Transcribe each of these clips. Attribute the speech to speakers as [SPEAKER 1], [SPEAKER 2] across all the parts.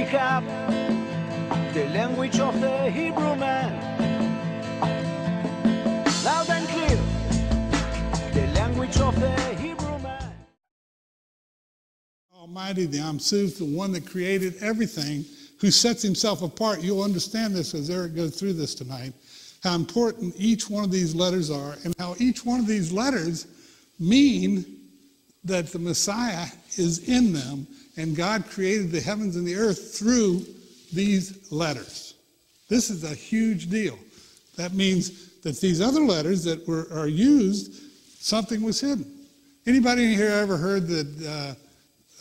[SPEAKER 1] have the language of the Hebrew man. Loud and clear, the language of the Hebrew man.
[SPEAKER 2] Almighty, the Amsuf, the one that created everything, who sets himself apart. You'll understand this as Eric goes through this tonight, how important each one of these letters are and how each one of these letters mean that the Messiah is in them and God created the heavens and the earth through these letters. This is a huge deal. That means that these other letters that are used, something was hidden. Anybody in here ever heard that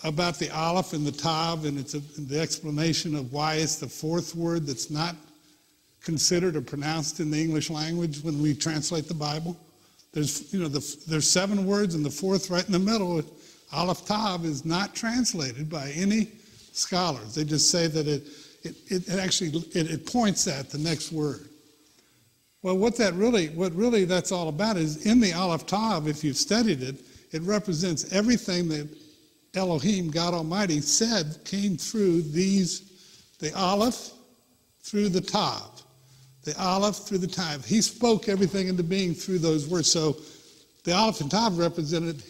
[SPEAKER 2] about the Aleph and the Tav, and it's the explanation of why it's the fourth word that's not considered or pronounced in the English language when we translate the Bible? There's 7 words, and the fourth right in the middle, Aleph Tav, is not translated by any scholars. They just say that it points at the next word. Well, what really that's all about is in the Aleph Tav, if you've studied it, it represents everything that Elohim, God Almighty, said came through the Aleph through the Tav. The Aleph through the Tav. He spoke everything into being through those words. So the Aleph and Tav represented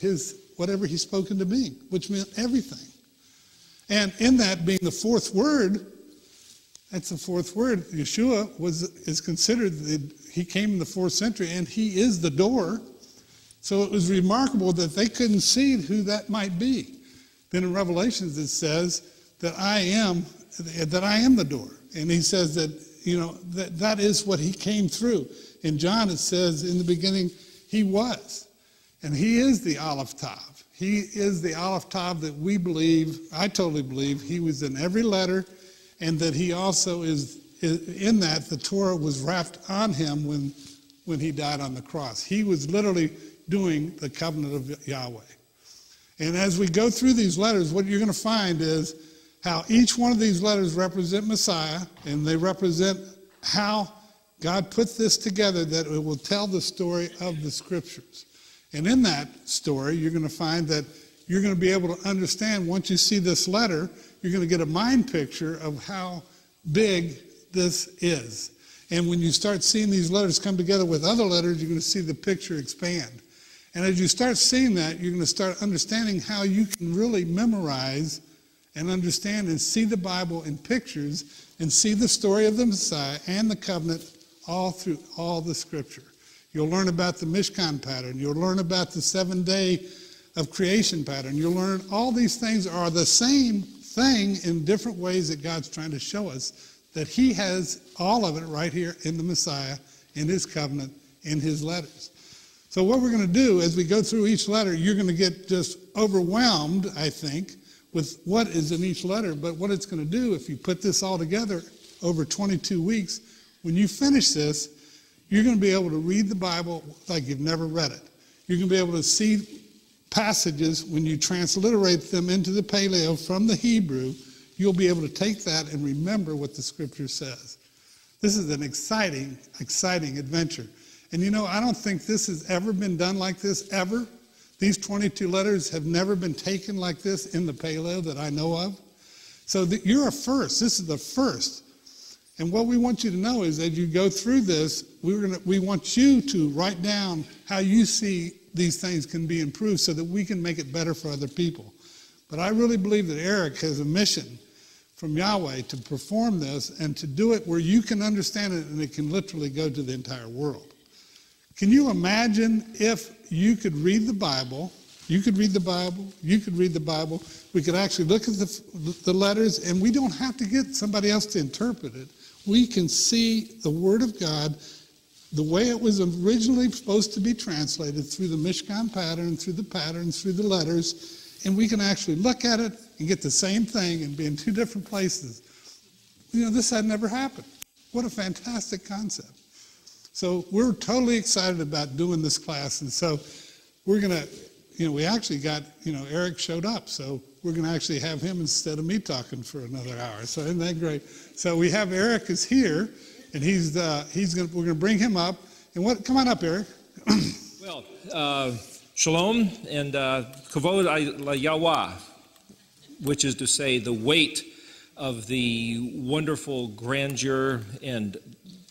[SPEAKER 2] whatever he spoke into being, which meant everything. And in that being the fourth word, that's the fourth word. Yeshua is considered, he came in the 4th century, and he is the door. So it was remarkable that they couldn't see who that might be. Then in Revelations it says that I am the door. And he says that that is what he came through. In John it says in the beginning he was. And he is the Aleph Tav. He is the Aleph Tav that we believe, I totally believe, he was in every letter, and that he also is in that the Torah was wrapped on him when he died on the cross. He was literally doing the covenant of Yahweh. And as we go through these letters, what you're going to find is how each one of these letters represent Messiah, and they represent how God put this together that it will tell the story of the Scriptures. And in that story, you're going to find that you're going to be able to understand, once you see this letter, you're going to get a mind picture of how big this is. And when you start seeing these letters come together with other letters, you're going to see the picture expand. And as you start seeing that, you're going to start understanding how you can really memorize and understand and see the Bible in pictures and see the story of the Messiah and the covenant all through all the Scripture. You'll learn about the Mishkan pattern. You'll learn about the 7-day of creation pattern. You'll learn all these things are the same thing in different ways that God's trying to show us that he has all of it right here in the Messiah, in his covenant, in his letters. So what we're going to do as we go through each letter, you're going to get just overwhelmed, I think, with what is in each letter. But what it's going to do, if you put this all together over 22 weeks, when you finish this, you're going to be able to read the Bible like you've never read it. You're going to be able to see passages when you transliterate them into the Paleo from the Hebrew. You'll be able to take that and remember what the Scripture says. This is an exciting, exciting adventure. And I don't think this has ever been done like this, ever. These 22 letters have never been taken like this in the Paleo that I know of. So you're a first. This is the first. And what we want you to know is as you go through this, we want you to write down how you see these things can be improved so that we can make it better for other people. But I really believe that Eric has a mission from Yahweh to perform this and to do it where you can understand it and it can literally go to the entire world. Can you imagine if you could read the Bible, you could read the Bible, we could actually look at the letters, and we don't have to get somebody else to interpret it. We can see the Word of God the way it was originally supposed to be translated through the Mishkan pattern, through the patterns, through the letters, and we can actually look at it and get the same thing and be in 2 different places. This had never happened. What a fantastic concept. So we're totally excited about doing this class, and so we're going to, we actually got, Eric showed up, so we're going to actually have him instead of me talking for another hour. So isn't that great? So we have Eric is here, and we're going to bring him up. And come on up, Eric.
[SPEAKER 3] Well, shalom and kavod Yahweh, which is to say the weight of the wonderful grandeur and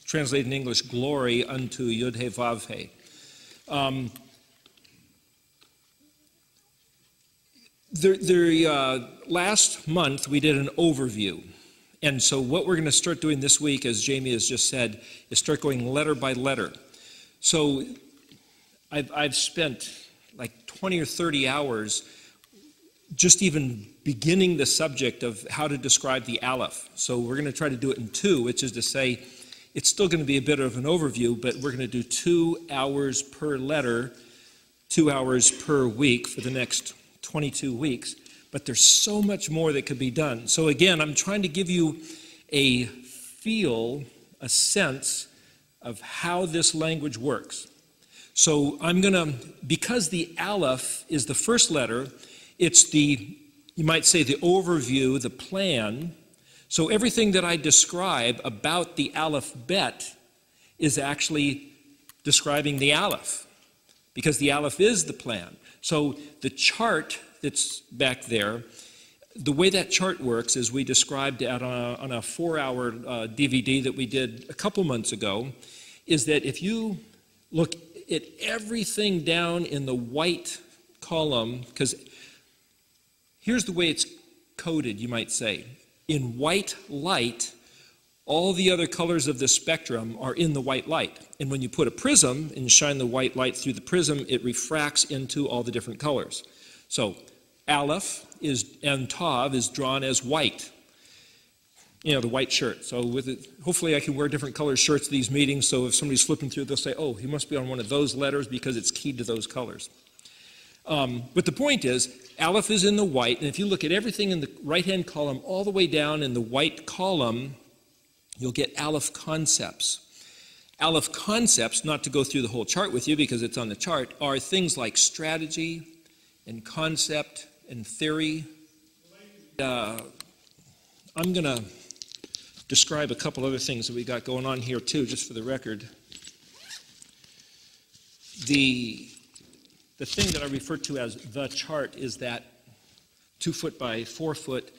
[SPEAKER 3] translated in English, glory unto Yud He Vav He. Last month we did an overview. And so what we're going to start doing this week, as Jamie has just said, is start going letter by letter. So I've spent like 20 or 30 hours just even beginning the subject of how to describe the Aleph. So we're going to try to do it in two, which is to say it's still going to be a bit of an overview, but we're going to do 2 hours per letter, 2 hours per week for the next 22 weeks. But there's so much more that could be done. So again, I'm trying to give you a feel, a sense of how this language works. So I'm going to, because the Aleph is the first letter, it's the, you might say, the overview, the plan. So everything that I describe about the alphabet is actually describing the Aleph, because the Aleph is the plan. So the chart that's back there, the way that chart works is we described on a 4-hour DVD that we did a couple months ago, is that if you look at everything down in the white column, because here's the way it's coded, you might say. In white light, all the other colors of the spectrum are in the white light. And when you put a prism and shine the white light through the prism, it refracts into all the different colors. So Aleph and Tav is drawn as white. You know, the white shirt. So with it, hopefully I can wear different colored shirts to these meetings, so if somebody's flipping through, they'll say, oh, he must be on one of those letters because it's keyed to those colors. But the point is, Aleph is in the white, and if you look at everything in the right-hand column all the way down in the white column, you'll get Aleph concepts. Aleph concepts, not to go through the whole chart with you because it's on the chart, are things like strategy and concept and theory. I'm going to describe a couple other things that we got going on here too, just for the record. The thing that I refer to as the chart is that 2 foot by 4 foot.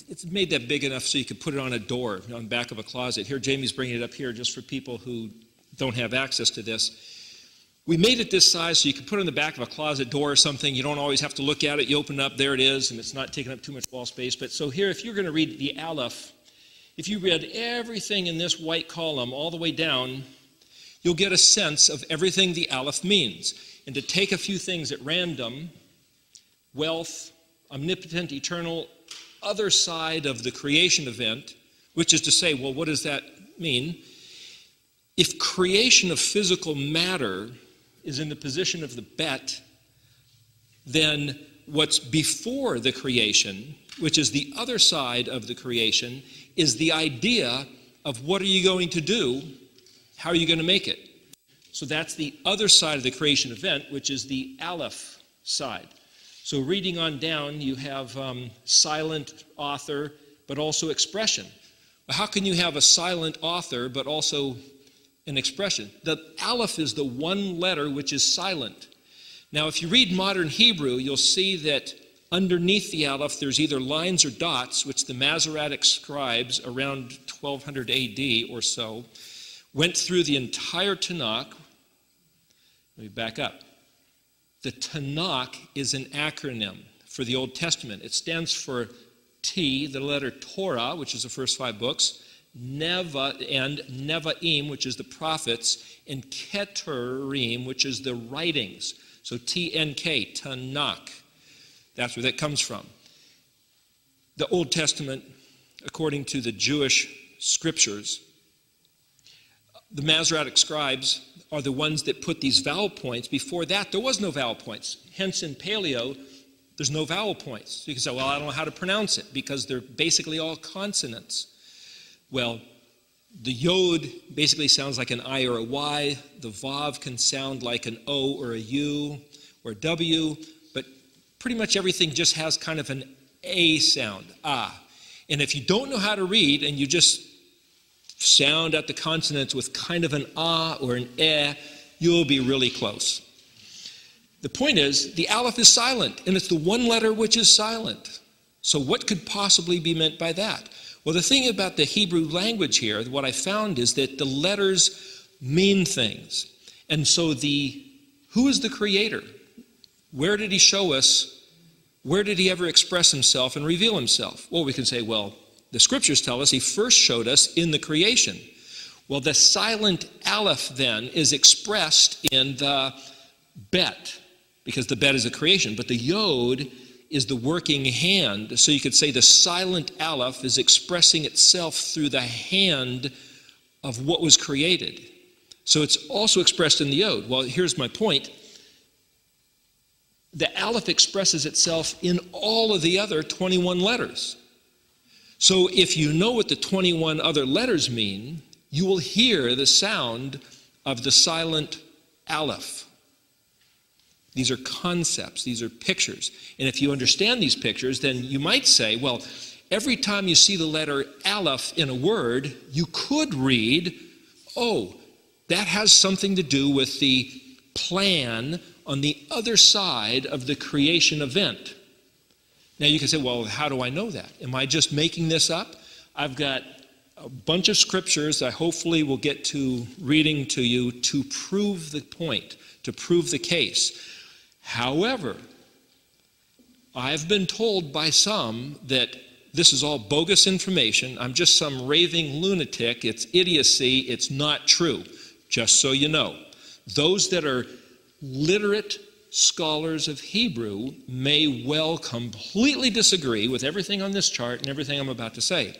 [SPEAKER 3] It's made that big enough so you could put it on a door on the back of a closet. Here, Jamie's bringing it up here just for people who don't have access to this. We made it this size so you can put it on the back of a closet door or something. You don't always have to look at it. You open it up, there it is, and it's not taking up too much wall space. But so here, if you're going to read the Aleph, if you read everything in this white column all the way down, you'll get a sense of everything the Aleph means. And to take a few things at random, wealth, omnipotent, eternal, other side of the creation event, which is to say, well, what does that mean? If creation of physical matter is in the position of the bet, then what's before the creation, which is the other side of the creation, is the idea of what are you going to do, how are you going to make it? So that's the other side of the creation event, which is the Aleph side. So reading on down, you have silent author, but also expression. Well, how can you have a silent author, but also an expression? The Aleph is the one letter which is silent. Now, if you read modern Hebrew, you'll see that underneath the Aleph, there's either lines or dots, which the Masoretic scribes around 1200 AD or so went through the entire Tanakh. Let me back up. The Tanakh is an acronym for the Old Testament. It stands for T, the letter Torah, which is the first 5 books, Neva and Nevaim, which is the prophets, and Keterim, which is the writings. So TNK, Tanakh. That's where that comes from. The Old Testament, according to the Jewish scriptures, the Masoretic scribes are the ones that put these vowel points. Before that, there was no vowel points. Hence, in Paleo, there's no vowel points. So you can say, well, I don't know how to pronounce it, because they're basically all consonants. Well, the Yod basically sounds like an I or a Y. The Vav can sound like an O or a U or a W, but pretty much everything just has kind of an A sound, ah. And if you don't know how to read and you just sound at the consonants with kind of an ah or an eh, you'll be really close. The point is, the Aleph is silent, and it's the one letter which is silent. So what could possibly be meant by that? Well, the thing about the Hebrew language here, what I found is that the letters mean things. And so who is the creator? Where did he show us? Where did he ever express himself and reveal himself? Well, we can say, well, the scriptures tell us he first showed us in the creation. Well, the silent Aleph then is expressed in the Bet, because the Bet is a creation, but the Yod is the working hand. So you could say the silent Aleph is expressing itself through the hand of what was created. So it's also expressed in the Yod. Well, here's my point. The Aleph expresses itself in all of the other 21 letters. So if you know what the 21 other letters mean, you will hear the sound of the silent Aleph. These are concepts, these are pictures. And if you understand these pictures, then you might say, well, every time you see the letter Aleph in a word, you could read, oh, that has something to do with the plan on the other side of the creation event. Now you can say, well, how do I know that? Am I just making this up? I've got a bunch of scriptures I hopefully will get to reading to you to prove the point, to prove the case. However, I've been told by some that this is all bogus information. I'm just some raving lunatic. It's idiocy. It's not true. Just so you know. Those that are literate scholars of Hebrew may well completely disagree with everything on this chart and everything I'm about to say.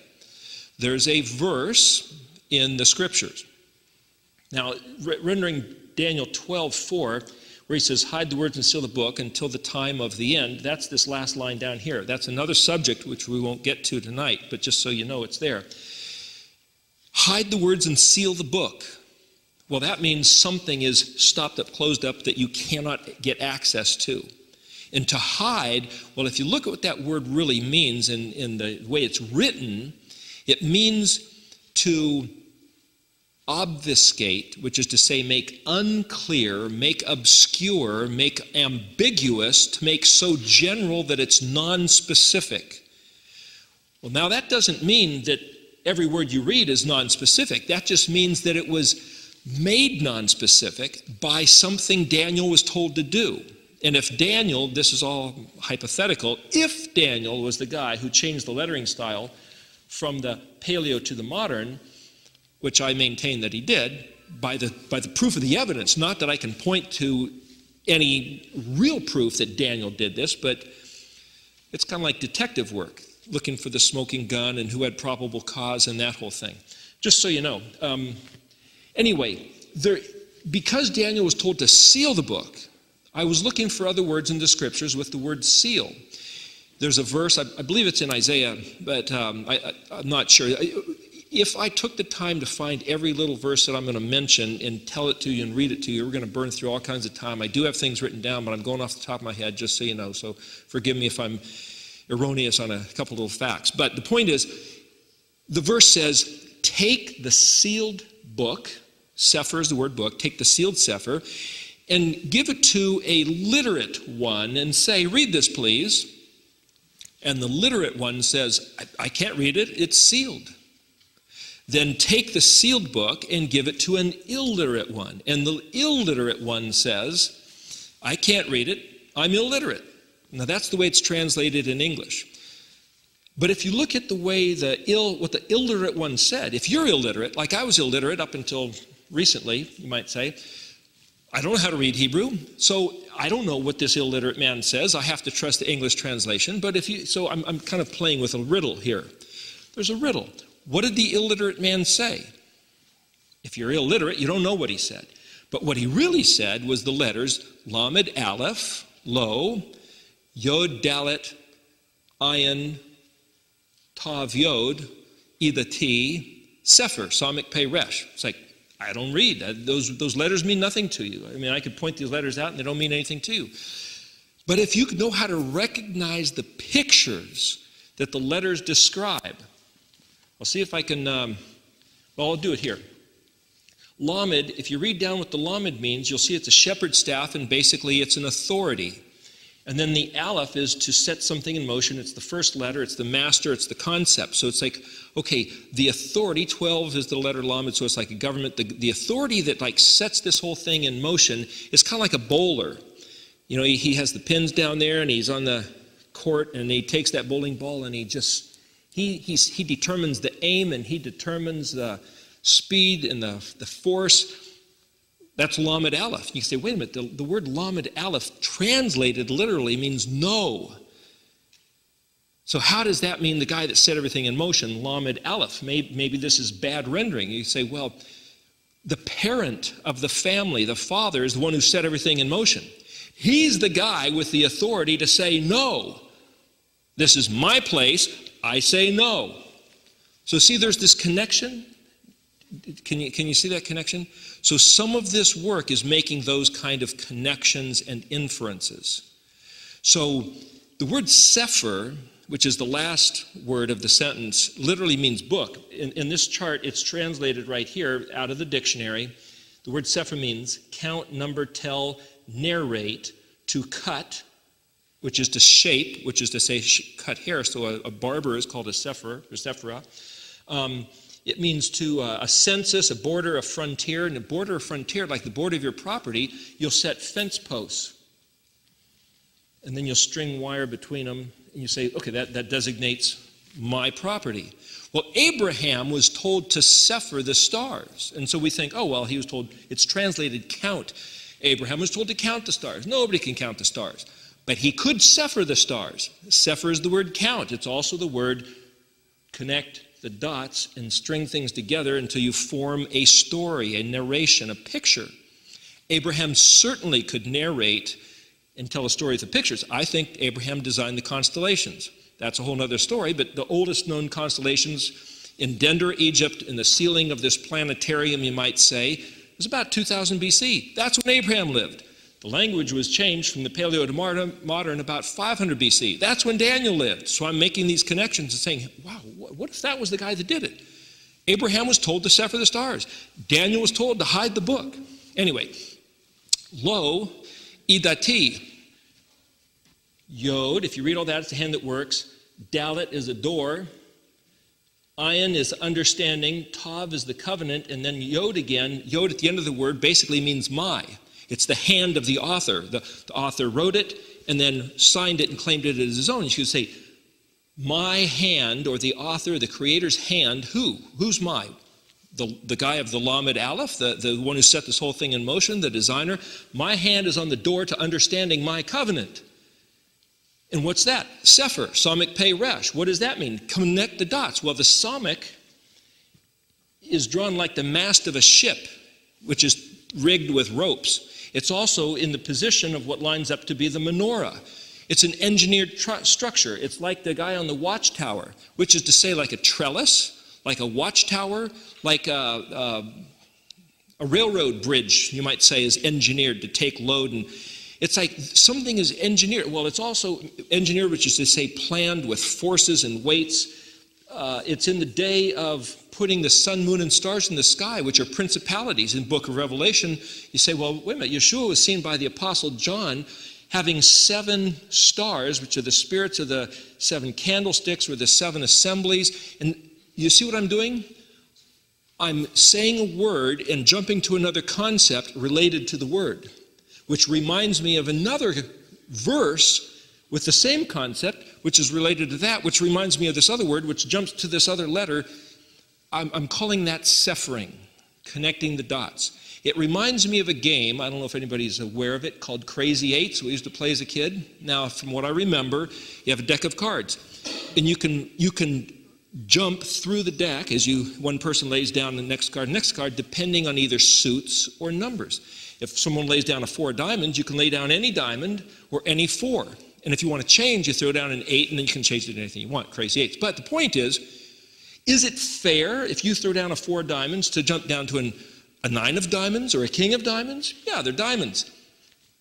[SPEAKER 3] There's a verse in the scriptures. Now, rendering Daniel 12:4, where he says, hide the words and seal the book until the time of the end. That's this last line down here. That's another subject which we won't get to tonight, but just so you know it's there. Hide the words and seal the book. Well, that means something is stopped up, closed up, that you cannot get access to. And to hide, well, if you look at what that word really means in the way it's written, it means to obfuscate, which is to say make unclear, make obscure, make ambiguous, to make so general that it's non-specific. Well, now that doesn't mean that every word you read is non-specific. That just means that it was made non-specific by something Daniel was told to do. And if Daniel, this is all hypothetical, if Daniel was the guy who changed the lettering style from the Paleo to the modern, which I maintain that he did, by the proof of the evidence, not that I can point to any real proof that Daniel did this, but it's kind of like detective work, looking for the smoking gun and who had probable cause and that whole thing. Just so you know. Anyway, because Daniel was told to seal the book, I was looking for other words in the scriptures with the word seal. There's a verse, I believe it's in Isaiah, but I'm not sure. If I took the time to find every little verse that I'm going to mention and tell it to you and read it to you, we're going to burn through all kinds of time. I do have things written down, but I'm going off the top of my head, just so you know. So forgive me if I'm erroneous on a couple little facts. But the point is, the verse says, take the sealed book, Sefer is the word book, take the sealed Sefer, and give it to a literate one and say, read this, please. And the literate one says, I can't read it, it's sealed. Then take the sealed book and give it to an illiterate one. And the illiterate one says, I can't read it, I'm illiterate. Now that's the way it's translated in English. But if you look at the way what the illiterate one said, if you're illiterate, like I was illiterate up until recently, you might say, I don't know how to read Hebrew, so I don't know what this illiterate man says. I have to trust the English translation. But so I'm kind of playing with a riddle here. There's a riddle. What did the illiterate man say? If you're illiterate, you don't know what he said. But what he really said was the letters Lamed Aleph, Lo, Yod Dalet, Ayin, Tav Yod, Ida T, Sefer, Samik Pei Resh. It's like, I don't read. Those letters mean nothing to you. I mean, I could point these letters out and they don't mean anything to you. But if you know how to recognize the pictures that the letters describe, I'll see if I can, well, I'll do it here. Lamed, if you read down what the Lamed means, you'll see it's a shepherd's staff, and basically it's an authority. And then the Aleph is to set something in motion. It's the first letter, it's the master, it's the concept. So it's like, okay, the authority, 12 is the letter Lamed, so it's like a government. The authority that like sets this whole thing in motion is kind of like a bowler. You know, he has the pins down there and he's on the court and he takes that bowling ball and he determines the aim and he determines the speed and the force. That's Lamed Aleph. You say, wait a minute, the word Lamed Aleph translated literally means no. So how does that mean the guy that set everything in motion, Lamed Aleph? Maybe this is bad rendering. You say, well, the parent of the family, the father, is the one who set everything in motion. He's the guy with the authority to say no. This is my place, I say no. So see, there's this connection. Can you see that connection? So some of this work is making those kind of connections and inferences. So the word Sefer, which is the last word of the sentence, literally means book. In this chart, it's translated right here out of the dictionary. The word Sefer means count, number, tell, narrate, to cut, which is to shape, which is to say cut hair. So a barber is called a Sefer or Sephira. It means to a census, a border, a frontier. And a border or frontier, like the border of your property, you'll set fence posts. And then you'll string wire between them. And you say, okay, that designates my property. Well, Abraham was told to sephir the stars. And so we think, oh, well, he was told, it's translated count. Abraham was told to count the stars. Nobody can count the stars. But he could sephir the stars. Sephir is the word count. It's also the word connect the dots and string things together until you form a story, a narration, a picture. Abraham certainly could narrate and tell a story with the pictures. I think Abraham designed the constellations. That's a whole other story, but the oldest known constellations in Dendor, Egypt, in the ceiling of this planetarium, you might say, was about 2000 BC. That's when Abraham lived. The language was changed from the Paleo to modern about 500 BC. That's when Daniel lived. So I'm making these connections and saying, wow, what if that was the guy that did it? Abraham was told to sephir the stars. Daniel was told to hide the book. Anyway, lo, idati. Yod, if you read all that, it's the hand that works. Dalet is a door. Ayin is understanding. Tav is the covenant. And then Yod again. Yod at the end of the word basically means my. It's the hand of the author. The author wrote it and then signed it and claimed it as his own. You should say, my hand, or the author, the creator's hand, who? Who's my? The guy of the Lamed Aleph, the one who set this whole thing in motion, the designer. My hand is on the door to understanding my covenant. And what's that? Sefer, Samik Pei Resh. What does that mean? Connect the dots. Well, the Samik is drawn like the mast of a ship, which is rigged with ropes. It's also in the position of what lines up to be the menorah. It's an engineered structure. It's like the guy on the watchtower, which is to say like a trellis, like a watchtower, like a railroad bridge, you might say, is engineered to take load. And it's like something is engineered. Well, it's also engineered, which is to say planned with forces and weights. It's in the day of putting the sun, moon, and stars in the sky, which are principalities in the book of Revelation. You say, well, wait a minute, Yeshua was seen by the Apostle John having 7 stars, which are the spirits of the 7 candlesticks or the 7 assemblies. And you see what I'm doing? I'm saying a word and jumping to another concept related to the word, which reminds me of another verse with the same concept, which is related to that, which reminds me of this other word, which jumps to this other letter. I'm calling that Deciphering, connecting the dots. It reminds me of a game, I don't know if anybody's aware of it, called Crazy Eights, we used to play as a kid. Now, from what I remember, you have a deck of cards, and you can jump through the deck as one person lays down the next card, depending on either suits or numbers. If someone lays down a 4 diamonds, you can lay down any diamond or any 4. And if you want to change, you throw down an 8, and then you can change it to anything you want, Crazy Eights. But the point is it fair if you throw down a 4 diamonds to jump down to a 9 of diamonds or a king of diamonds? Yeah, they're diamonds.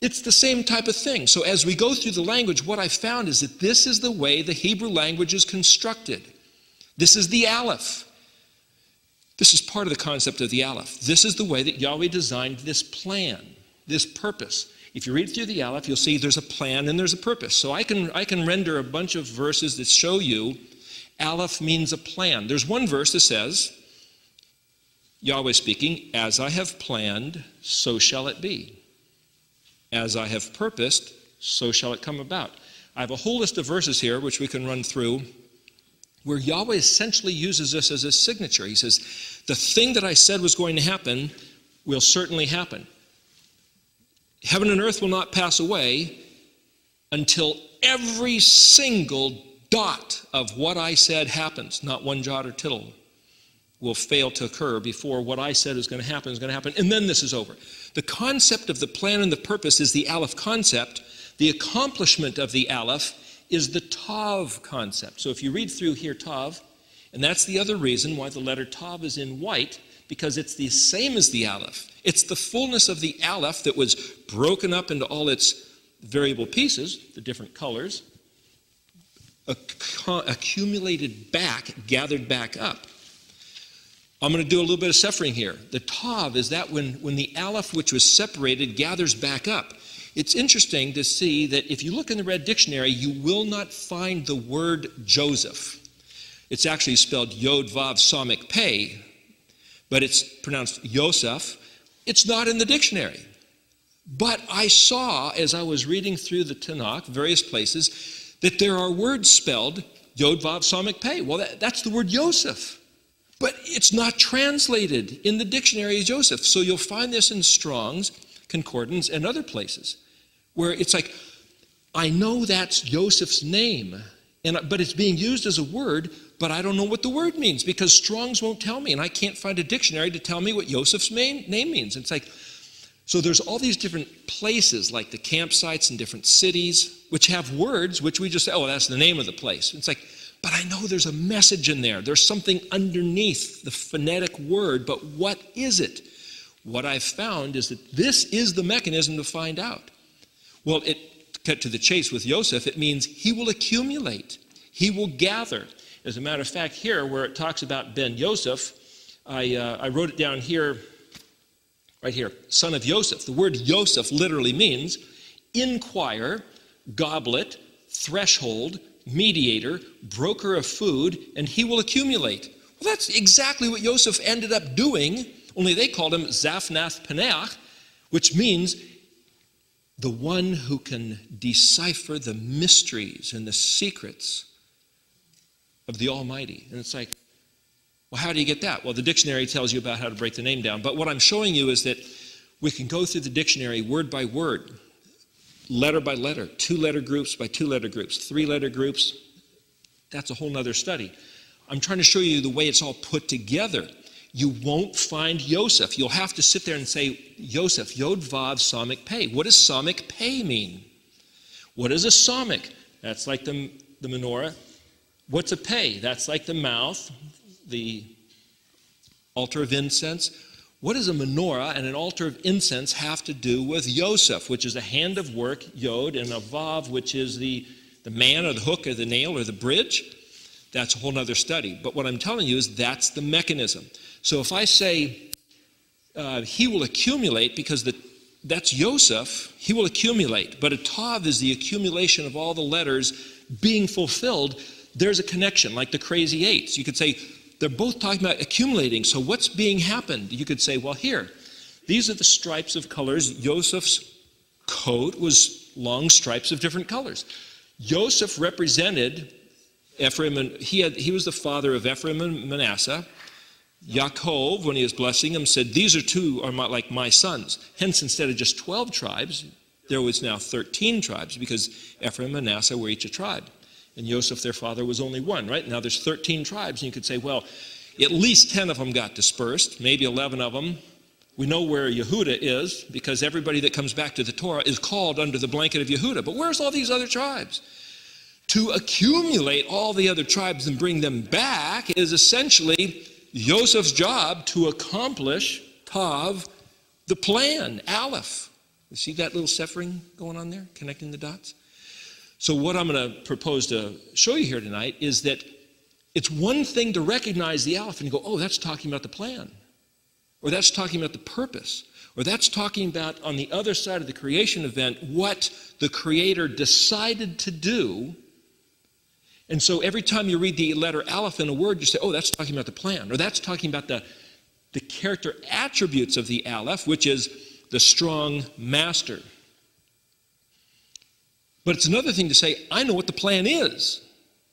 [SPEAKER 3] It's the same type of thing. So as we go through the language, what I found is that this is the way the Hebrew language is constructed. This is the Aleph. This is part of the concept of the Aleph. This is the way that Yahweh designed this plan, this purpose. If you read through the Aleph, you'll see there's a plan and there's a purpose. So I can render a bunch of verses that show you Aleph means a plan. There's one verse that says, Yahweh speaking, as I have planned, so shall it be. As I have purposed, so shall it come about. I have a whole list of verses here which we can run through where Yahweh essentially uses this as a signature. He says, the thing that I said was going to happen will certainly happen. Heaven and earth will not pass away until every single dot of what I said happens. Not one jot or tittle will fail to occur before what I said is going to happen, and then this is over. The concept of the plan and the purpose is the Aleph concept. The accomplishment of the Aleph is the Tav concept. So if you read through here Tav, and that's the other reason why the letter Tav is in white, because it's the same as the Aleph. It's the fullness of the Aleph that was broken up into all its variable pieces, the different colors, accumulated back, gathered back up. I'm going to do a little bit of Deciphering here. The Tav is that when the Aleph, which was separated, gathers back up. It's interesting to see that if you look in the Red Dictionary, you will not find the word Joseph. It's actually spelled Yod Vav Samik Pei, but it's pronounced Yosef. It's not in the dictionary. But I saw, as I was reading through the Tanakh, various places, that there are words spelled Yod Vav Samik Pei. Well, that's the word Yosef. But it's not translated in the dictionary as Joseph. So you'll find this in Strong's Concordance and other places, where it's like, I know that's Joseph's name, but it's being used as a word, but I don't know what the word means because Strong's won't tell me, and I can't find a dictionary to tell me what Joseph's name means. It's like, so there's all these different places, like the campsites in different cities, which have words which we just say, oh, that's the name of the place. It's like, but I know there's a message in there. There's something underneath the phonetic word, but what is it? What I've found is that this is the mechanism to find out. Well, to cut to the chase with Yosef, it means he will accumulate. He will gather. As a matter of fact, here where it talks about Ben Yosef, I wrote it down here, right here, son of Yosef. The word Yosef literally means inquire, goblet, threshold, mediator, broker of food, and he will accumulate. Well, that's exactly what Yosef ended up doing, only they called him Zaphnath Paneach, which means the one who can decipher the mysteries and the secrets of the Almighty. And it's like, well, how do you get that? Well, the dictionary tells you about how to break the name down. But what I'm showing you is that we can go through the dictionary word by word, letter by letter, 2-letter groups by 2-letter groups, 3-letter groups. That's a whole nother study. I'm trying to show you the way it's all put together. You won't find Yosef. You'll have to sit there and say, Yosef, Yod Vav Samik Pei. What does Samik Pei mean? What is a Samik? That's like the menorah. What's a Pei? That's like the mouth, the altar of incense. What does a menorah and an altar of incense have to do with Yosef, which is a hand of work, Yod, and a Vav, which is the man or the hook or the nail or the bridge? That's a whole other study. But what I'm telling you is that's the mechanism. So if I say he will accumulate, because that's Yosef, he will accumulate. But a Tav is the accumulation of all the letters being fulfilled. There's a connection, like the crazy eights. You could say they're both talking about accumulating. So what's being happened? You could say, well, here, these are the stripes of colors. Joseph's coat was long stripes of different colors. Joseph represented Ephraim, and he was the father of Ephraim and Manasseh. Yaakov, when he was blessing him, said, these are like my sons. Hence, instead of just 12 tribes, there was now 13 tribes, because Ephraim and Manasseh were each a tribe. And Joseph, their father, was only one, right? Now there's 13 tribes, and you could say, well, at least 10 of them got dispersed, maybe 11 of them. We know where Yehuda is, because everybody that comes back to the Torah is called under the blanket of Yehuda. But where's all these other tribes? To accumulate all the other tribes and bring them back is essentially Joseph's job to accomplish Tav, the plan, Aleph. You see that little Deciphering going on there, connecting the dots? So what I'm going to propose to show you here tonight is that it's one thing to recognize the Aleph and you go, oh, that's talking about the plan, or that's talking about the purpose, Or that's talking about, on the other side of the creation event, what the Creator decided to do. And so every time you read the letter Aleph in a word, you say, oh, that's talking about the plan. Or that's talking about the character attributes of the Aleph, which is the strong master. But it's another thing to say, I know what the plan is.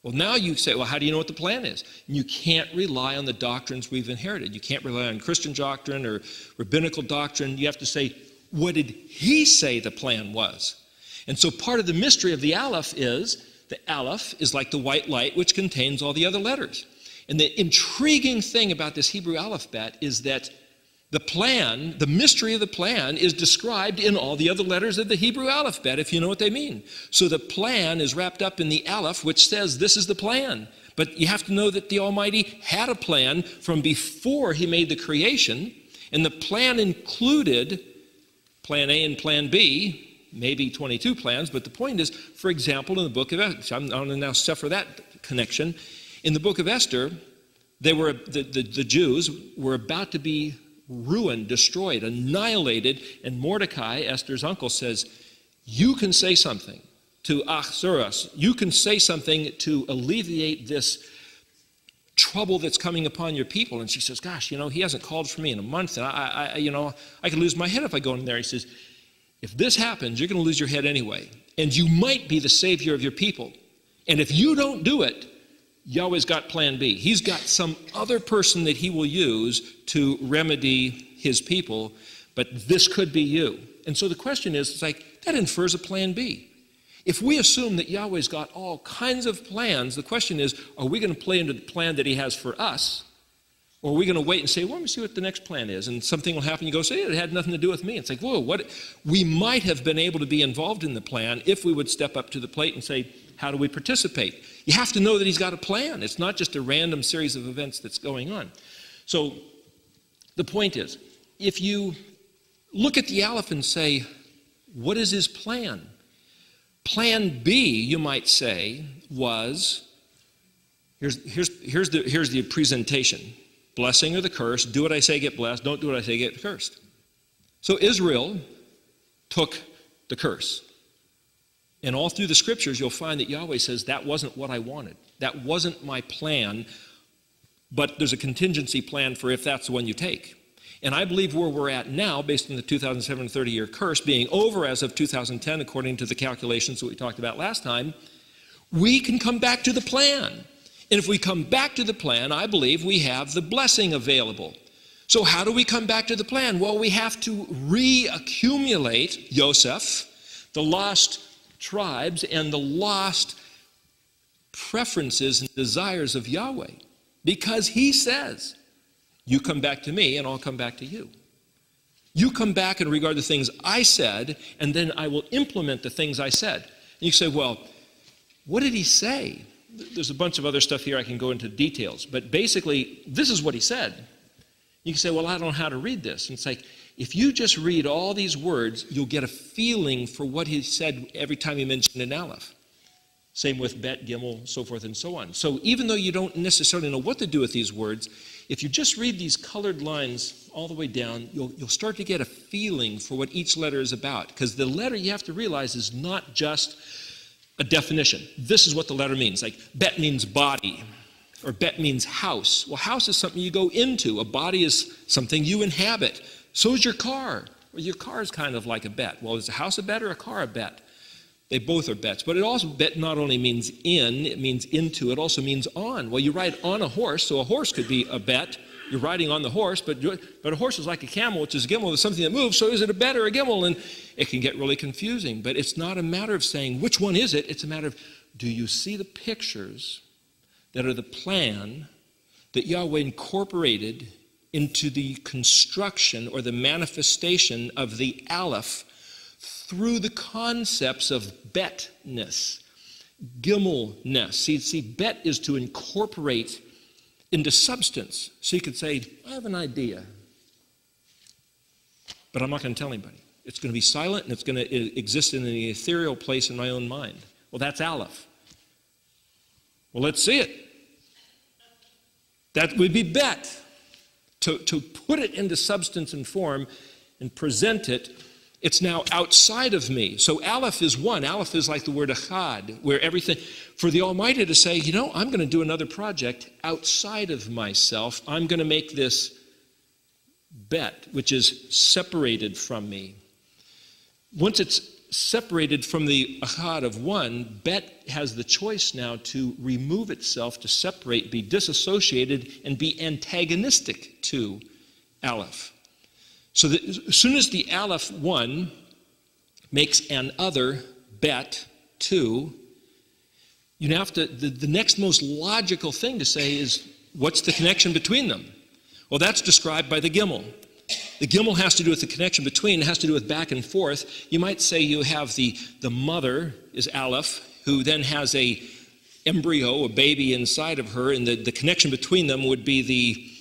[SPEAKER 3] Well, now you say, well, how do you know what the plan is? And you can't rely on the doctrines we've inherited. You can't rely on Christian doctrine or rabbinical doctrine. You have to say, what did he say the plan was? And so part of the mystery of the Aleph is, the Aleph is like the white light which contains all the other letters. And the intriguing thing about this Hebrew alphabet is that the plan, the mystery of the plan, is described in all the other letters of the Hebrew alphabet, if you know what they mean. So the plan is wrapped up in the Aleph, which says this is the plan. But you have to know that the Almighty had a plan from before he made the creation, and the plan included plan A and plan B, maybe 22 plans, but the point is, for example, in the book of Esther, I'm going to now suffer that connection. In the book of Esther, the Jews were about to be ruined, destroyed, annihilated, and Mordecai, Esther's uncle, says, you can say something to Ahasuerus. You can say something to alleviate this trouble that's coming upon your people. And she says, gosh, he hasn't called for me in a month, and I could lose my head if I go in there. He says, if this happens, you're going to lose your head anyway, and you might be the savior of your people. And if you don't do it, Yahweh's got plan B. He's got some other person that he will use to remedy his people, but this could be you. And so the question is, it's like, that infers a plan B. If we assume that Yahweh's got all kinds of plans, the question is, are we going to play into the plan that he has for us? Or are we going to wait and say, well, let me see what the next plan is, and something will happen, you go, say, it had nothing to do with me. It's like, whoa, what? We might have been able to be involved in the plan if we would step up to the plate and say, how do we participate? You have to know that he's got a plan. It's not just a random series of events that's going on. So the point is, if you look at the Aleph and say, what is his plan? Plan B, you might say, was, here's the presentation. Blessing or the curse, do what I say, get blessed, don't do what I say, get cursed. So Israel took the curse. And all through the scriptures, you'll find that Yahweh says, that wasn't what I wanted. That wasn't my plan, but there's a contingency plan for if that's the one you take. And I believe where we're at now, based on the 2030-year curse being over as of 2010, according to the calculations that we talked about last time, we can come back to the plan. And if we come back to the plan, I believe we have the blessing available. So how do we come back to the plan? Well, we have to reaccumulate Yosef, the lost tribes, and the lost preferences and desires of Yahweh. Because he says, you come back to me and I'll come back to you. You come back and regard the things I said, and then I will implement the things I said. And you say, well, what did he say? There's a bunch of other stuff here I can go into details, but basically, this is what he said. You can say, well, I don't know how to read this. And it's like, if you just read all these words, you'll get a feeling for what he said every time he mentioned an Aleph. Same with Bet, Gimel, so forth and so on. So even though you don't necessarily know what to do with these words, if you just read these colored lines all the way down, you'll start to get a feeling for what each letter is about. Because the letter, you have to realize, is not just a definition. This is what the letter means. Like Bet means body, or Bet means house. Well, house is something you go into. A body is something you inhabit. So is your car. Well, your car is kind of like a bet. Well, is a house a bet or a car a bet? They both are bets. But it also, bet not only means in, it means into, it also means on. Well, you ride on a horse, so a horse could be a bet. You're riding on the horse, but a horse is like a camel, which is a gimel, is something that moves, so is it a bet or a gimel? And it can get really confusing. But it's not a matter of saying, which one is it? It's a matter of, do you see the pictures that are the plan that Yahweh incorporated into the construction or the manifestation of the Aleph through the concepts of betness, gimmelness. See, bet is to incorporate into substance. So you could say, I have an idea, but I'm not going to tell anybody. It's going to be silent, and it's going to exist in an ethereal place in my own mind. Well, that's Aleph. Well, let's see it. That would be bet. To put it into substance and form and present it, it's now outside of me. So Aleph is one. Aleph is like the word echad, where everything, for the Almighty to say, you know, I'm going to do another project outside of myself. I'm going to make this bet, which is separated from me. Once it's separated from the echad of one, bet has the choice now to remove itself, to separate, be disassociated, and be antagonistic to Aleph. So that as soon as the Aleph 1 makes an other bet 2, you have to, the next most logical thing to say is, what's the connection between them? Well, that's described by the Gimel. The Gimel has to do with the connection between, it has to do with back and forth. You might say you have the mother is Aleph, who then has a embryo, a baby inside of her, and the connection between them would be the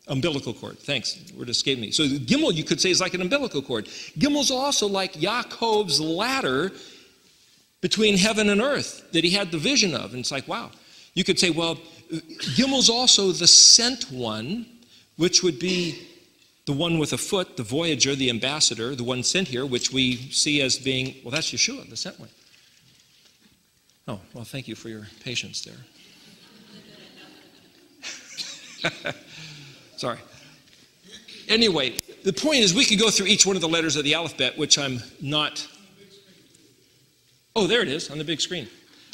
[SPEAKER 3] umbilical cord. Thanks, the word escaped me. So the Gimel, you could say, is like an umbilical cord. Gimel's also like Yaakov's ladder between heaven and earth that he had the vision of. And it's like, wow. You could say, well, Gimel's also the sent one, which would be the one with a foot, the voyager, the ambassador, the one sent here, which we see as being, well, that's Yeshua, the sent one. Oh, well, thank you for your patience there. Sorry. Anyway, the point is we could go through each one of the letters of the alphabet, which I'm not. Oh, there it is on the big screen.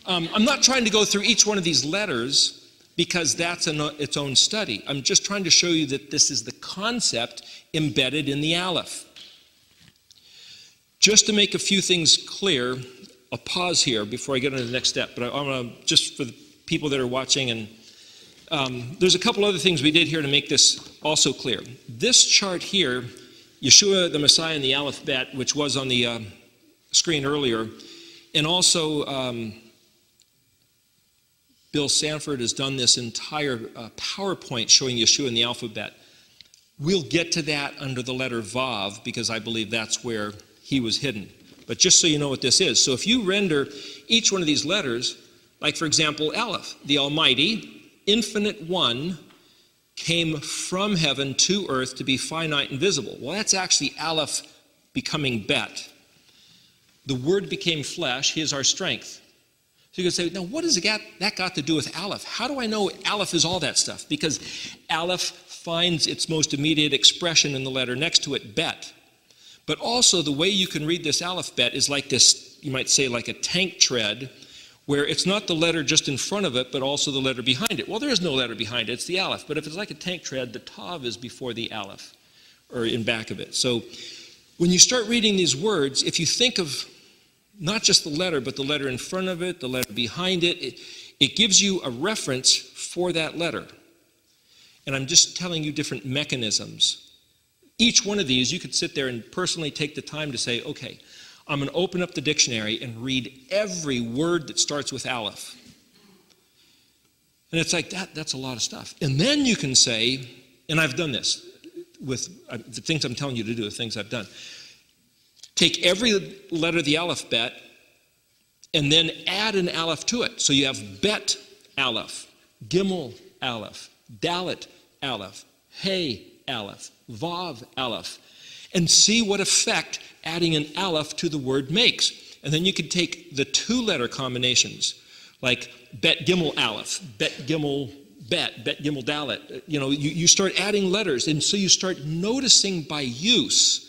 [SPEAKER 3] I'm not trying to go through each one of these letters because that's its own study. I'm just trying to show you that this is the concept embedded in the Aleph. Just to make a few things clear, I'll pause here before I get on to the next step, but I want to, just for the people that are watching, and there's a couple other things we did here to make this also clear. This chart here, Yeshua, the Messiah, and the Aleph bet, which was on the screen earlier, and also Bill Sanford has done this entire PowerPoint showing Yeshua in the alphabet. We'll get to that under the letter Vav because I believe that's where he was hidden. But just so you know what this is. So if you render each one of these letters, like for example, Aleph, the Almighty, infinite one, came from heaven to earth to be finite and visible. Well, that's actually Aleph becoming Bet. The Word became flesh. He is our strength. So you can say, now what has that got to do with Aleph? How do I know Aleph is all that stuff? Because Aleph finds its most immediate expression in the letter next to it, Bet. But also the way you can read this Aleph Bet is like this, you might say like a tank tread, where it's not the letter just in front of it, but also the letter behind it. Well, there is no letter behind it, it's the Aleph. But if it's like a tank tread, the Tav is before the Aleph, or in back of it. So when you start reading these words, if you think of not just the letter, but the letter in front of it, the letter behind it, it gives you a reference for that letter. And I'm just telling you different mechanisms. Each one of these, you could sit there and personally take the time to say, okay, I'm going to open up the dictionary and read every word that starts with Aleph. And it's like, that's a lot of stuff. And then you can say, and I've done this with the things I'm telling you to do, the things I've done. Take every letter of the alphabet and then add an Aleph to it. So you have Bet Aleph, Gimel Aleph, Dalet Aleph, Hey Aleph, Vav Aleph, and see what effect adding an Aleph to the word makes. And then you could take the two-letter combinations, like Bet Gimel Aleph, Bet Gimel Bet, Bet Gimel Dalet. You start adding letters, and so you start noticing by use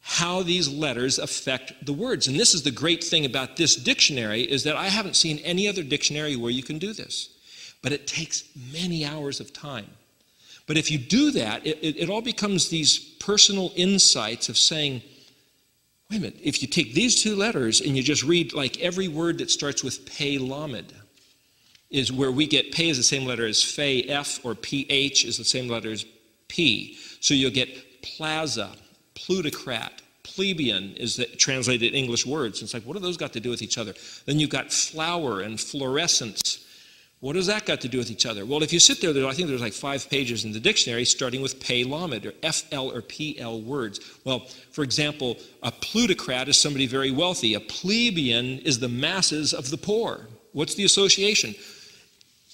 [SPEAKER 3] how these letters affect the words. And this is the great thing about this dictionary, is that I haven't seen any other dictionary where you can do this. But it takes many hours of time. But if you do that, it all becomes these personal insights of saying, wait a minute, if you take these two letters and you just read like every word that starts with Pei Lamed, is where we get Pei is the same letter as Fe, F, or PH is the same letter as P. So you'll get plaza, plutocrat, plebeian is the translated English words. It's like, what do those got to do with each other? Then you've got flower and fluorescence. What does that got to do with each other? Well, if you sit there, I think there's like 5 pages in the dictionary starting with Pei Lamed, or FL or PL words. Well, for example, a plutocrat is somebody very wealthy. A plebeian is the masses of the poor. What's the association?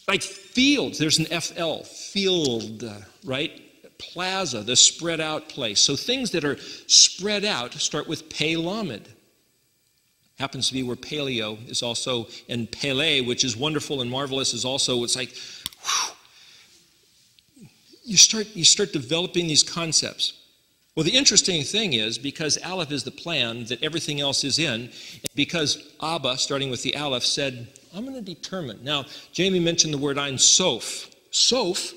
[SPEAKER 3] Like fields, there's an FL, field, right? plaza, the spread out place. So things that are spread out start with Pei Lamed. Happens to be where paleo is also, and Pele, which is wonderful and marvelous, is also, it's like, whew. You start developing these concepts. Well, the interesting thing is, because Aleph is the plan that everything else is in, because Abba, starting with the Aleph, said, I'm going to determine. Now, Jamie mentioned the word Ein Sof. Sof,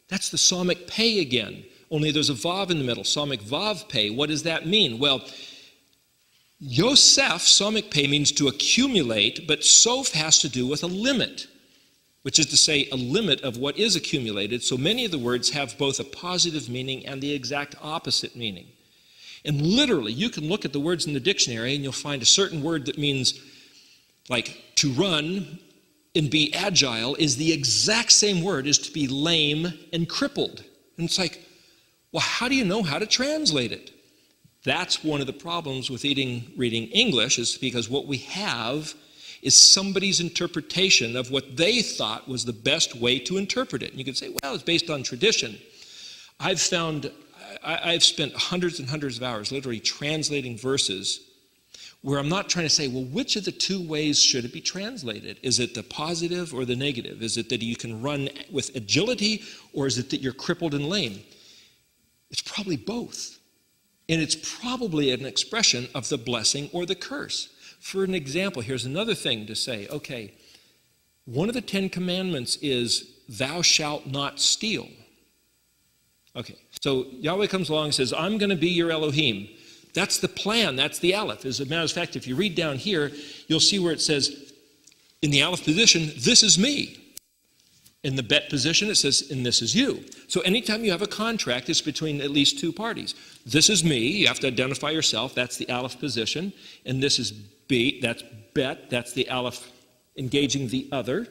[SPEAKER 3] that's the Psalmic Pei again, only there's a Vav in the middle, Psalmic Vav Pei. What does that mean? Well, Yosef, Psalmic Pei, means to accumulate, but Sof has to do with a limit, which is to say a limit of what is accumulated. So many of the words have both a positive meaning and the exact opposite meaning. And literally, you can look at the words in the dictionary and you'll find a certain word that means, like, to run and be agile is the exact same word as to be lame and crippled. And it's like, well, how do you know how to translate it? That's one of the problems with reading English, is because what we have is somebody's interpretation of what they thought was the best way to interpret it. And you could say, well, it's based on tradition. I've spent hundreds and hundreds of hours literally translating verses where I'm not trying to say, well, which of the two ways should it be translated? Is it the positive or the negative? Is it that you can run with agility, or is it that you're crippled and lame? It's probably both. And it's probably an expression of the blessing or the curse. For an example, here's another thing to say. Okay, one of the 10 commandments is, thou shalt not steal. Okay, so Yahweh comes along and says, I'm going to be your Elohim. That's the plan. That's the Aleph. As a matter of fact, if you read down here, you'll see where it says, in the Aleph position, this is me. In the Bet position, it says, and this is you. So anytime you have a contract, it's between at least two parties. This is me. You have to identify yourself. That's the Aleph position. And this is B. That's Bet. That's the Aleph engaging the other.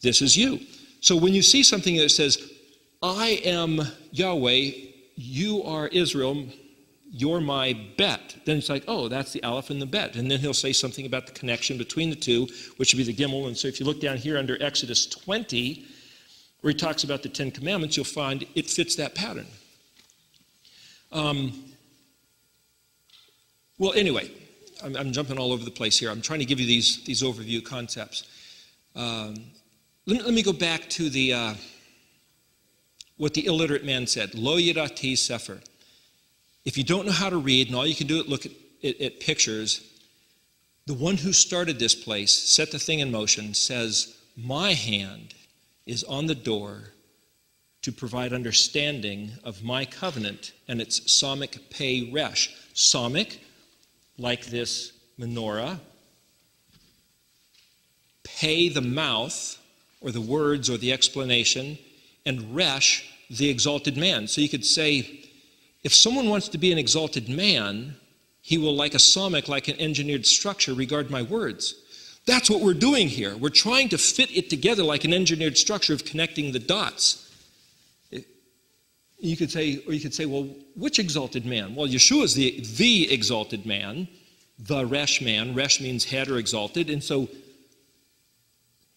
[SPEAKER 3] This is you. So when you see something that says, I am Yahweh, you are Israel, you're my Bet, then it's like, oh, that's the Aleph and the Bet. And then he'll say something about the connection between the two, which would be the Gimel. And so if you look down here under Exodus 20, where he talks about the 10 Commandments, you'll find it fits that pattern. Well, anyway, I'm jumping all over the place here. I'm trying to give you these overview concepts. Let me go back to what the illiterate man said, Lo yirati sefer. If you don't know how to read, and all you can do is look at pictures, the one who started this place, set the thing in motion, says, my hand is on the door to provide understanding of my covenant, and it's Psalmic Pei Resh. Psalmic, like this menorah, Pei, the mouth, or the words, or the explanation, and Resh, the exalted man. So you could say, if someone wants to be an exalted man, he will, like a psalmic, like an engineered structure, regard my words. That's what we're doing here. We're trying to fit it together like an engineered structure of connecting the dots. You could say, well, which exalted man? Well, Yeshua is the exalted man, the Resh man. Resh means head or exalted. And so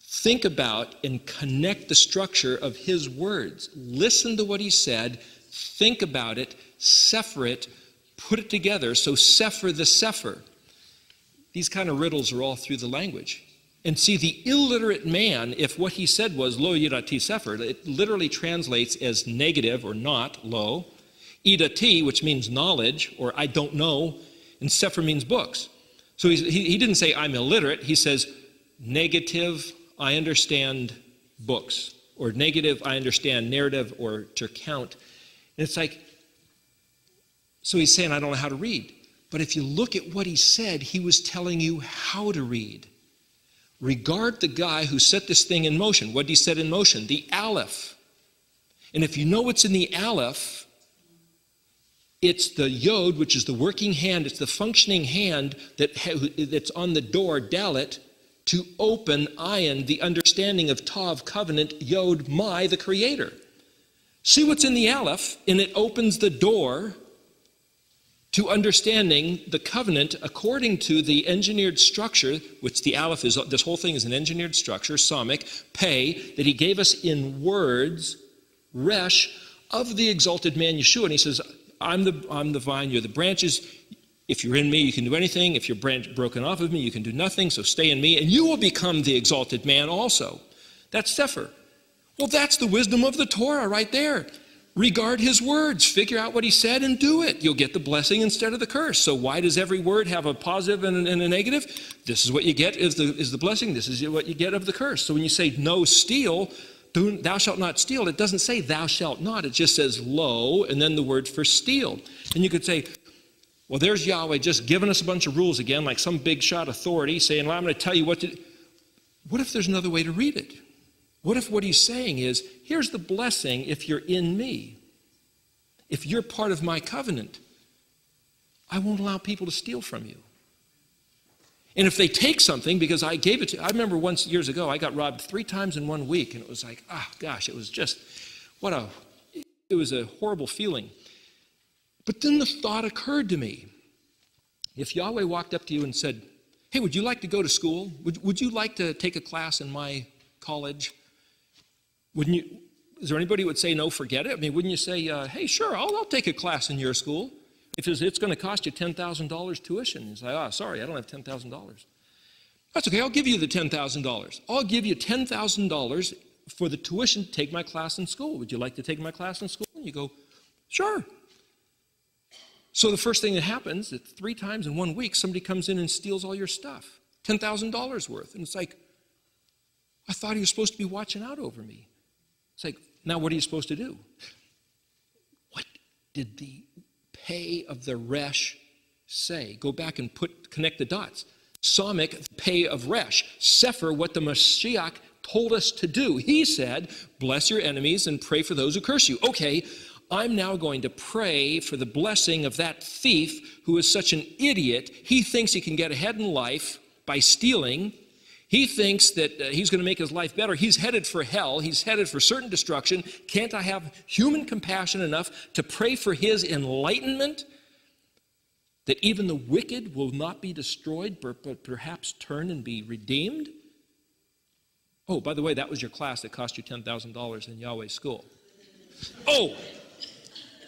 [SPEAKER 3] think about and connect the structure of his words. Listen to what he said. Think about it. Sepher it. Put it together. So Sepher the Sepher. These kind of riddles are all through the language. And see, the illiterate man, if what he said was lo yirati sefer, it literally translates as negative or not, lo. Idati, which means knowledge, or I don't know, and sefer means books. So he didn't say I'm illiterate. He says negative, I understand books, or negative, I understand narrative or to count. And it's like, so he's saying I don't know how to read. But if you look at what he said, he was telling you how to read. Regard the guy who set this thing in motion. What did he set in motion? The Aleph. And if you know what's in the Aleph, it's the Yod, which is the working hand. It's the functioning hand that's on the door, Dalet, to open Ayin, the understanding of Tav, covenant, Yod, my, the creator. See what's in the Aleph, and it opens the door to understanding the covenant according to the engineered structure, which the Aleph is. This whole thing is an engineered structure, Psalmic, Pei, that he gave us in words, Resh, of the exalted man Yeshua. And he says, I'm the vine, you're the branches. If you're in me, you can do anything. If you're broken off of me, you can do nothing. So stay in me, and you will become the exalted man also. That's Sefer. Well, that's the wisdom of the Torah right there. Regard his words. Figure out what he said and do it. You'll get the blessing instead of the curse. So why does every word have a positive and a negative? This is what you get is the blessing. This is what you get of the curse. So when you say no steal, thou shalt not steal, it doesn't say thou shalt not. It just says lo, and then the word for steal. And you could say, well, there's Yahweh just giving us a bunch of rules again, like some big shot authority saying, well, I'm going to tell you what to do. What if there's another way to read it? What if what he's saying is, here's the blessing if you're in me. If you're part of my covenant, I won't allow people to steal from you. And if they take something, because I gave it to, I remember once years ago, I got robbed 3 times in 1 week, and it was like, gosh, it was just, it was a horrible feeling. But then the thought occurred to me, if Yahweh walked up to you and said, hey, would you like to go to school? Would you like to take a class in my college? Wouldn't you? Is there anybody who would say, no, forget it? I mean, wouldn't you say, hey, sure, I'll take a class in your school. If it's going to cost you $10,000 tuition. You say, sorry, I don't have $10,000. That's okay, I'll give you the $10,000. I'll give you $10,000 for the tuition to take my class in school. Would you like to take my class in school? And you go, sure. So the first thing that happens is 3 times in 1 week, somebody comes in and steals all your stuff, $10,000 worth. And it's like, I thought he was supposed to be watching out over me. It's like, now what are you supposed to do? What did the pay of the resh say? Go back and connect the dots. Psalmic, pay of resh. Sefer, what the Mashiach told us to do. He said, bless your enemies and pray for those who curse you. Okay, I'm now going to pray for the blessing of that thief who is such an idiot. He thinks he can get ahead in life by stealing. He thinks that he's going to make his life better. He's headed for hell. He's headed for certain destruction. Can't I have human compassion enough to pray for his enlightenment? That even the wicked will not be destroyed, but perhaps turn and be redeemed? Oh, by the way, that was your class that cost you $10,000 in Yahweh's school. Oh,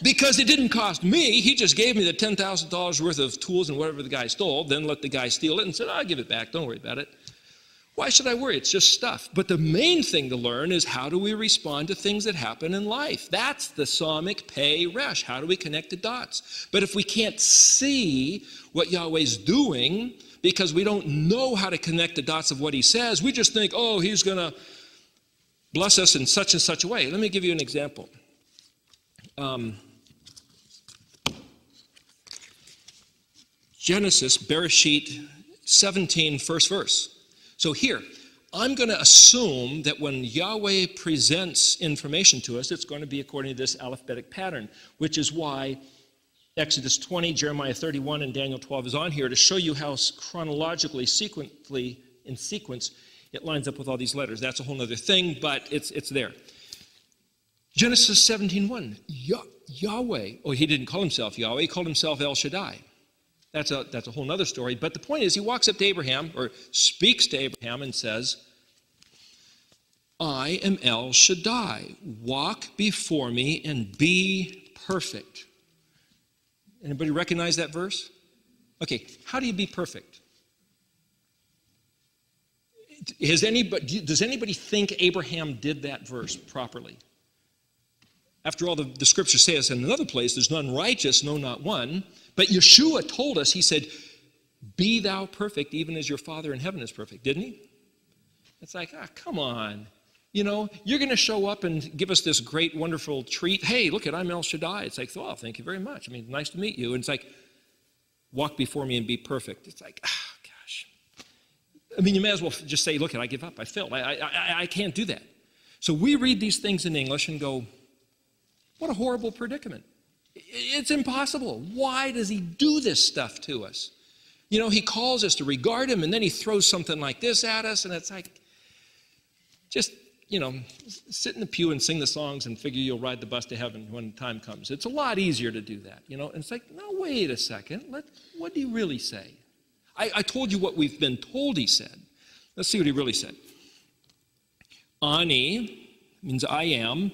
[SPEAKER 3] because it didn't cost me. He just gave me the $10,000 worth of tools and whatever the guy stole, then let the guy steal it and said, I'll give it back. Don't worry about it. Why should I worry? It's just stuff. But the main thing to learn is how do we respond to things that happen in life? That's the Psalmic pay resh. How do we connect the dots? But if we can't see what Yahweh's doing because we don't know how to connect the dots of what he says, we just think, oh, he's going to bless us in such and such a way. Let me give you an example. Genesis, Bereshit 17, first verse. So here, I'm going to assume that when Yahweh presents information to us, it's going to be according to this alphabetic pattern, which is why Exodus 20, Jeremiah 31, and Daniel 12 is on here to show you how chronologically, sequentially, in sequence, it lines up with all these letters. That's a whole other thing, but it's there. Genesis 17:1, Yahweh, oh, he didn't call himself Yahweh, he called himself El Shaddai. That's a whole other story. But the point is, he walks up to Abraham, or speaks to Abraham, and says, I am El Shaddai. Walk before me and be perfect. Anybody recognize that verse? Okay, how do you be perfect? Does anybody think Abraham did that verse properly? After all, the scriptures say us in another place, there's none righteous, no, not one. But Yeshua told us, he said, be thou perfect, even as your Father in heaven is perfect, didn't he? It's like, come on. You know, you're going to show up and give us this great, wonderful treat. Hey, look I'm El Shaddai. It's like, well, thank you very much. I mean, nice to meet you. And it's like, walk before me and be perfect. It's like, gosh. I mean, you may as well just say, look, I give up. I failed. I can't do that. So we read these things in English and go, what a horrible predicament. It's impossible. Why does he do this stuff to us? You know, he calls us to regard him, and then he throws something like this at us, and it's like, just, you know, sit in the pew and sing the songs and figure you'll ride the bus to heaven when the time comes. It's a lot easier to do that, you know. And it's like, no, wait a second. What did he really say? I told you what we've been told he said. Let's see what he really said. Ani means I am.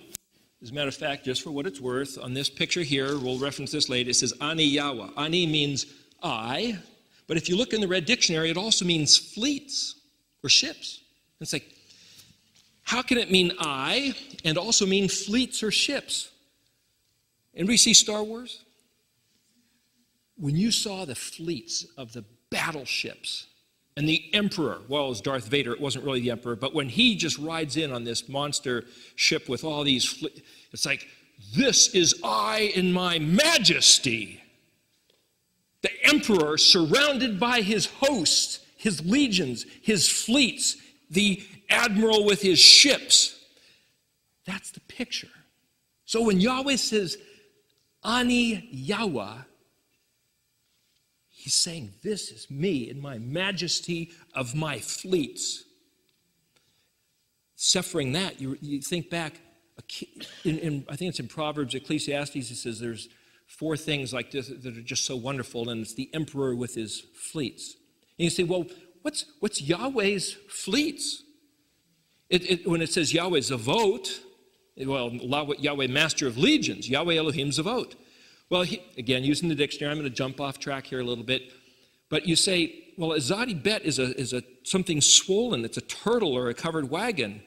[SPEAKER 3] As a matter of fact, just for what it's worth, on this picture here, we'll reference this later, it says Ani Yahweh. Ani means I, but if you look in the Red Dictionary, it also means fleets or ships. It's like, how can it mean I and also mean fleets or ships? Anybody see Star Wars? When you saw the fleets of the battleships and the Emperor, well, it was Darth Vader, it wasn't really the Emperor, but when he just rides in on this monster ship with all these it's like, this is I in my majesty. The Emperor surrounded by his hosts, his legions, his fleets, the admiral with his ships. That's the picture. So when Yahweh says, Ani Yahweh, he's saying, this is me in my majesty of my fleets. Suffering that, you think back, I think it's in Proverbs, Ecclesiastes, it says there's 4 things like this that are just so wonderful, and it's the emperor with his fleets. And you say, well, what's Yahweh's fleets? When it says Yahweh Zavot, well, Yahweh Master of Legions, Yahweh Elohim Zavot. Well, again, using the dictionary, I'm going to jump off track here a little bit. But you say, well, a Zadi Bet is something swollen. It's a turtle or a covered wagon.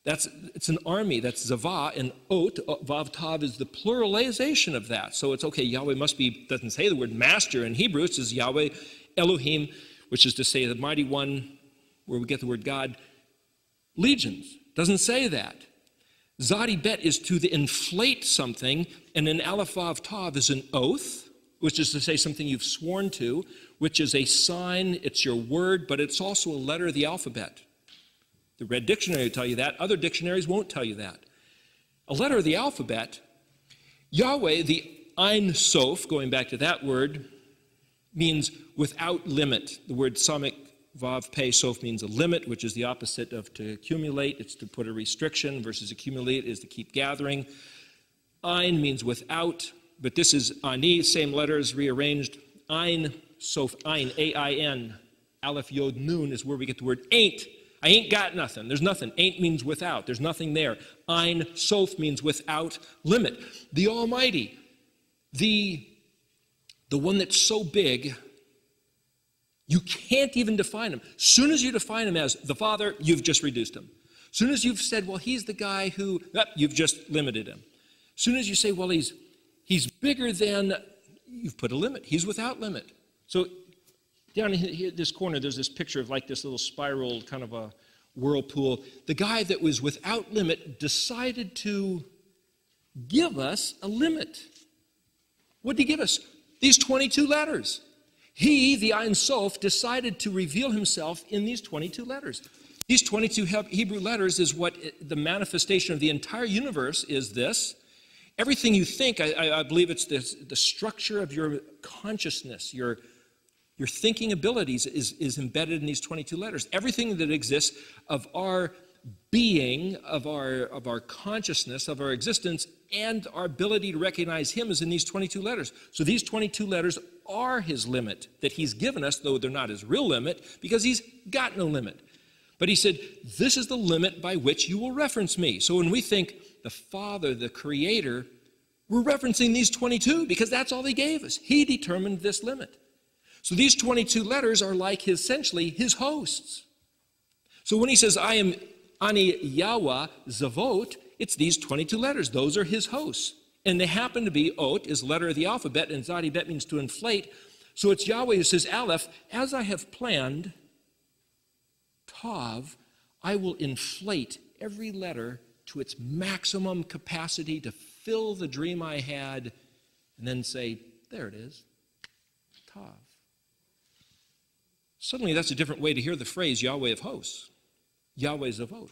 [SPEAKER 3] It's an army. That's Zavah, and Ot, Vav Tav, is the pluralization of that. So it's okay, Yahweh doesn't say the word master in Hebrew. It says Yahweh Elohim, which is to say the mighty one, where we get the word God. Legions. Doesn't say that. Zadi Bet is to inflate something, and an Aleph Vav Tav is an oath, which is to say something you've sworn to, which is a sign, it's your word, but it's also a letter of the alphabet. The Red Dictionary will tell you that. Other dictionaries won't tell you that. A letter of the alphabet, Yahweh, the Ein Sof, going back to that word, means without limit. The word Samik Vav Pei Sof means a limit, which is the opposite of to accumulate. It's to put a restriction versus accumulate is to keep gathering. Ein means without, but this is Ani, same letters rearranged. Ein Sof, Ein, A-I-N. Aleph Yod Nun is where we get the word ain't. I ain't got nothing. There's nothing. Ain't means without. There's nothing there. Ein Sof means without limit. The Almighty, the one that's so big, you can't even define him. As soon as you define him as the Father, you've just reduced him. As soon as you've said, well, he's the guy who, you've just limited him. As soon as you say, well, he's bigger than, you've put a limit. He's without limit. So down here, this corner, there's this picture of like this little spiral kind of a whirlpool. The guy that was without limit decided to give us a limit. What did he give us? These 22 letters. He, the Ein Sof, decided to reveal himself in these 22 letters. These 22 Hebrew letters is what the manifestation of the entire universe is this. Everything you think, I believe it's the structure of your consciousness, your thinking abilities is embedded in these 22 letters. Everything that exists of our being, of our consciousness, of our existence, and our ability to recognize him is in these 22 letters. So these 22 letters are his limit that he's given us, though they're not his real limit, because he's got no limit. But he said, this is the limit by which you will reference me. So when we think the Father, the Creator, we're referencing these 22 because that's all he gave us. He determined this limit. So these 22 letters are like essentially his hosts. So when he says, I am Ani Yahweh Zavot, it's these 22 letters. Those are his hosts. And they happen to be, Ot is letter of the alphabet, and Zadi Bet means to inflate. So it's Yahweh who says, Aleph, as I have planned, Tav, I will inflate every letter to its maximum capacity to fill the dream I had, and then say, there it is, Tav. Suddenly that's a different way to hear the phrase Yahweh of hosts, Yahweh Zavot.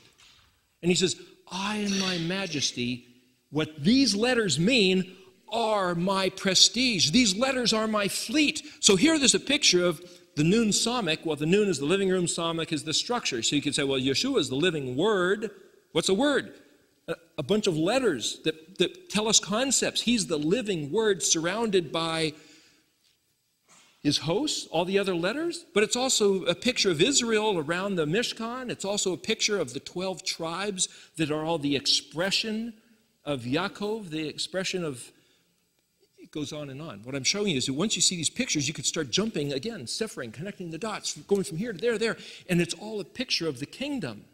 [SPEAKER 3] And he says, I in my majesty, what these letters mean are my prestige. These letters are my fleet. So here there's a picture of the Nun Samik. Well, the Nun is the living room, Samik is the structure. So you could say, well, Yeshua is the living word. What's a word? A bunch of letters that tell us concepts. He's the living word surrounded by his hosts, all the other letters. But it's also a picture of Israel around the Mishkan. It's also a picture of the 12 tribes that are all the expression of Yaakov, the expression of, it goes on and on. What I'm showing you is that once you see these pictures, you could start jumping again, ciphering, connecting the dots, going from here to there, and it's all a picture of the kingdom.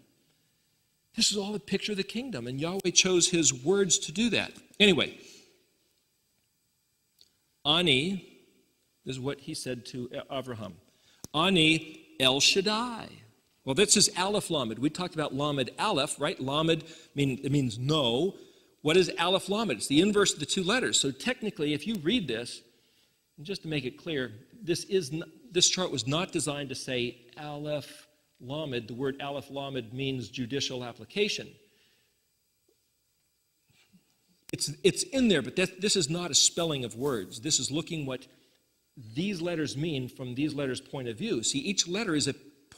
[SPEAKER 3] This is all a picture of the kingdom, and Yahweh chose his words to do that. Anyway, Ani, this is what he said to Abraham. Ani El Shaddai. Well, this is Aleph Lamed. We talked about Lamed Aleph, right? Lamed, it means no. What is Aleph Lamed? It's the inverse of the two letters. So technically, if you read this, and just to make it clear, this chart was not designed to say Aleph Lamed. The word Aleph Lamed means judicial application. It's in there, but this is not a spelling of words. This is looking what these letters mean from these letters' point of view. See, each letter is a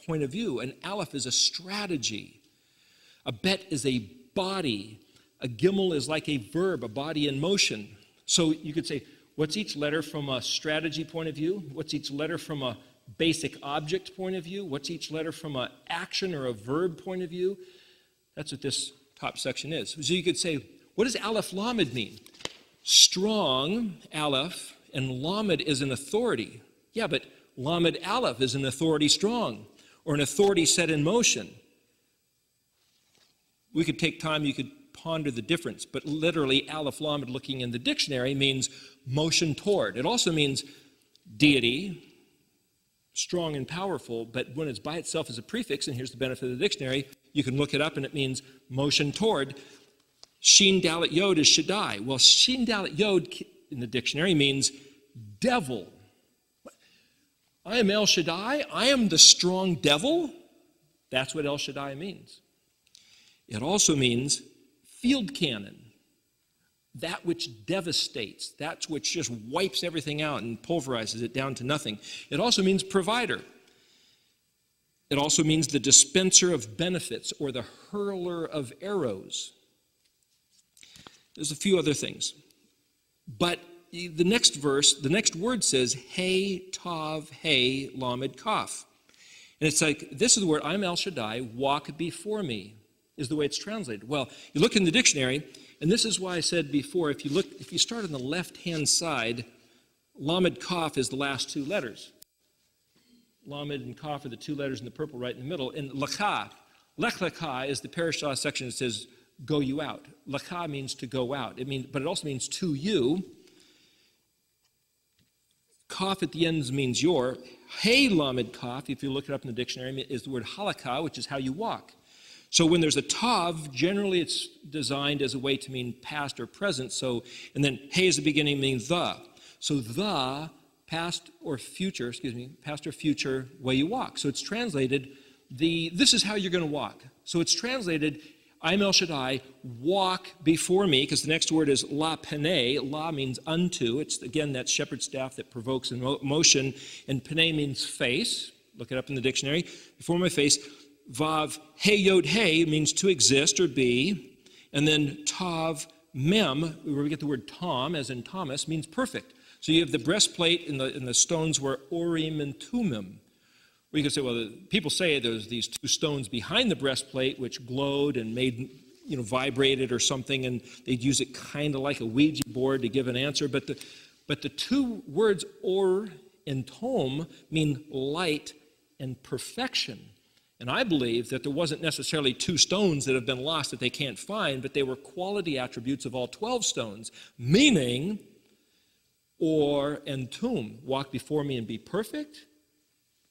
[SPEAKER 3] point of view. An Aleph is a strategy. A bet is a body. A gimel is like a verb, a body in motion. So you could say, what's each letter from a strategy point of view? What's each letter from a basic object point of view? What's each letter from an action or a verb point of view? That's what this top section is. So you could say, what does Aleph Lamed mean? Strong, Aleph, and Lamed is an authority. Yeah, but Lamed Aleph is an authority strong, or an authority set in motion. We could take time, you could ponder the difference, but literally Aleph Lamed, looking in the dictionary, means motion toward. It also means deity, strong and powerful, but when it's by itself as a prefix, and here's the benefit of the dictionary, you can look it up and it means motion toward. Shin Dalet Yod is Shaddai. Well, Shin Dalet Yod in the dictionary means devil. I am El Shaddai. I am the strong devil. That's what El Shaddai means. It also means field cannon, that which devastates, that which just wipes everything out and pulverizes it down to nothing. It also means provider. It also means the dispenser of benefits or the hurler of arrows. There's a few other things. But the next verse, the next word says, Hey, Tav, Hey, Lamed, Kaf. And it's like, this is the word, I'm El Shaddai, walk before me, is the way it's translated. Well, you look in the dictionary, and this is why I said before, if you start on the left-hand side, Lamed, Kaf is the last two letters. Lamed and Kaf are the two letters in the purple right in the middle. And Lech Lecha is the parashah section that says, go you out. Lecha means to go out. But it also means to you. Kaf at the ends means your. Hey, Lamed Kaf, if you look it up in the dictionary, is the word halakha, which is how you walk. So when there's a tav, generally it's designed as a way to mean past or present. So, and then hey is the beginning, means the. So the, past or future, way you walk. So it's translated, this is how you're going to walk. So it's translated, I'm El Shaddai, walk before me, because the next word is la pene. La means unto. It's, again, that shepherd's staff that provokes emotion. And pene means face. Look it up in the dictionary. Before my face. Vav, hey, yod, hey, means to exist or be. And then tav, mem, where we get the word tom, as in Thomas, means perfect. So you have the breastplate and the stones were Urim and Tumim. Or you could say, well, people say there's these two stones behind the breastplate which glowed and made, vibrated or something, and they'd use it kind of like a Ouija board to give an answer. But the two words Or and Tom mean light and perfection. And I believe that there wasn't necessarily two stones that have been lost that they can't find, but they were quality attributes of all 12 stones, meaning Or and Tum, walk before me and be perfect.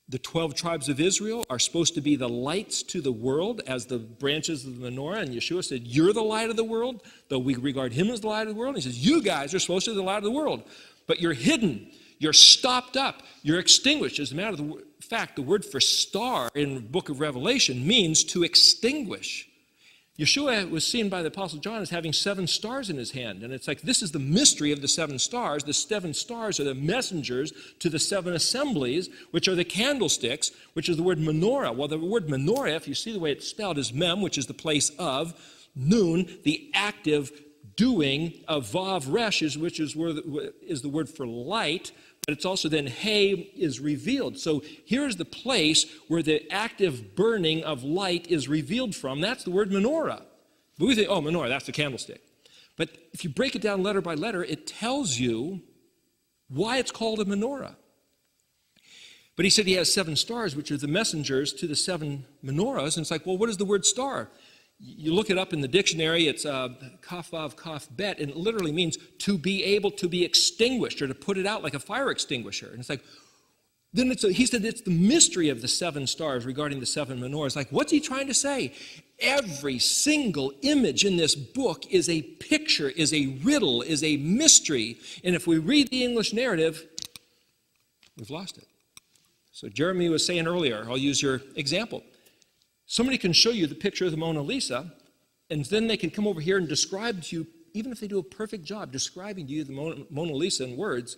[SPEAKER 3] The 12 tribes of Israel are supposed to be the lights to the world as the branches of the menorah. And Yeshua said, you're the light of the world, though we regard him as the light of the world. And he says, you guys are supposed to be the light of the world. But you're hidden, you're stopped up, you're extinguished. As a matter of fact, the word for star in the book of Revelation means to extinguish. Yeshua was seen by the Apostle John as having 7 stars in his hand. And it's like, this is the mystery of the 7 stars. The 7 stars are the messengers to the 7 assemblies, which are the candlesticks, which is the word menorah. Well, the word menorah, if you see the way it's spelled, is mem, which is the place of, nun, the active doing, of vav resh, which is the word for light. But it's also then hey is revealed. So here's the place where the active burning of light is revealed from. That's the word menorah. But we think, oh, menorah, that's the candlestick. But if you break it down letter by letter, it tells you why it's called a menorah. But he said he has 7 stars, which are the messengers to the 7 menorahs. And it's like, well, what is the word star? You look it up in the dictionary, it's kaf vav kaf bet, and it literally means to be able to be extinguished or to put it out like a fire extinguisher. And it's like, then he said it's the mystery of the 7 stars regarding the 7 menorahs. Like, what's he trying to say? Every single image in this book is a picture, is a riddle, is a mystery. And if we read the English narrative, we've lost it. So Jeremy was saying earlier, I'll use your example. Somebody can show you the picture of the Mona Lisa, and then they can come over here and describe to you, even if they do a perfect job describing to you the Mona Lisa in words,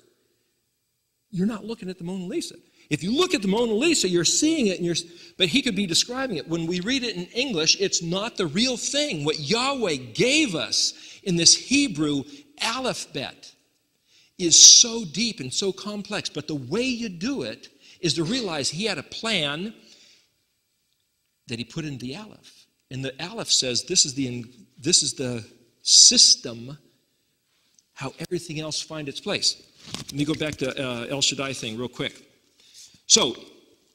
[SPEAKER 3] you're not looking at the Mona Lisa. If you look at the Mona Lisa, you're seeing it, but he could be describing it. When we read it in English, it's not the real thing. What Yahweh gave us in this Hebrew alphabet is so deep and so complex, but the way you do it is to realize he had a plan that he put in the Aleph. And the Aleph says this is the system how everything else finds its place. Let me go back to El Shaddai thing real quick. So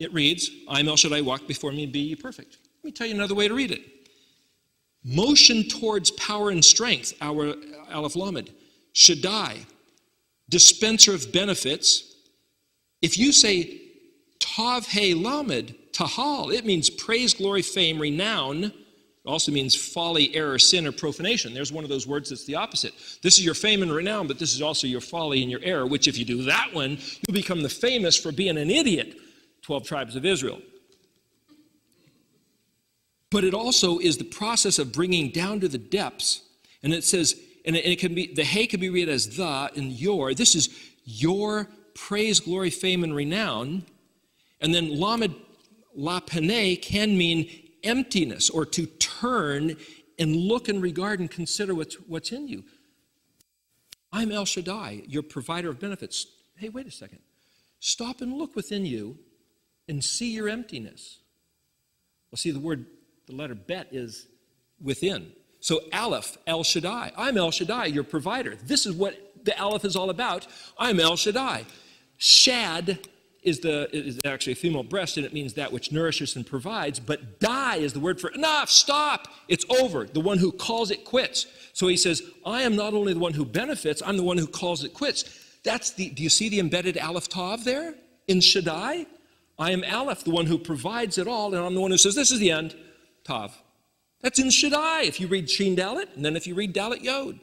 [SPEAKER 3] it reads, I'm El Shaddai, walk before me and be ye perfect. Let me tell you another way to read it. Motion towards power and strength, our Aleph Lamed. Shaddai, dispenser of benefits. If you say Tav He Lamed, Tahal, it means praise, glory, fame, renown. It also means folly, error, sin, or profanation. There's one of those words that's the opposite. This is your fame and renown, but this is also your folly and your error, which if you do that one, you'll become the famous for being an idiot, 12 tribes of Israel. But it also is the process of bringing down to the depths. And it says, and it can be, the He can be read as the and your. This is your praise, glory, fame, and renown. And then Lamed, La Pene can mean emptiness or to turn and look and regard and consider what's in you. I'm El Shaddai, your provider of benefits. Hey, wait a second. Stop and look within you and see your emptiness. Well, see, the letter bet is within. So Aleph, El Shaddai. I'm El Shaddai, your provider. This is what the Aleph is all about. I'm El Shaddai. Shad is actually a female breast, and it means that which nourishes and provides, but Dai is the word for enough, stop, it's over, the one who calls it quits. So he says, I am not only the one who benefits, I'm the one who calls it quits. Do you see the embedded Aleph Tav there in Shaddai? I am Aleph, the one who provides it all, and I'm the one who says, this is the end, Tav. That's in Shaddai, if you read Shin Dalet, and then if you read Dalet Yod.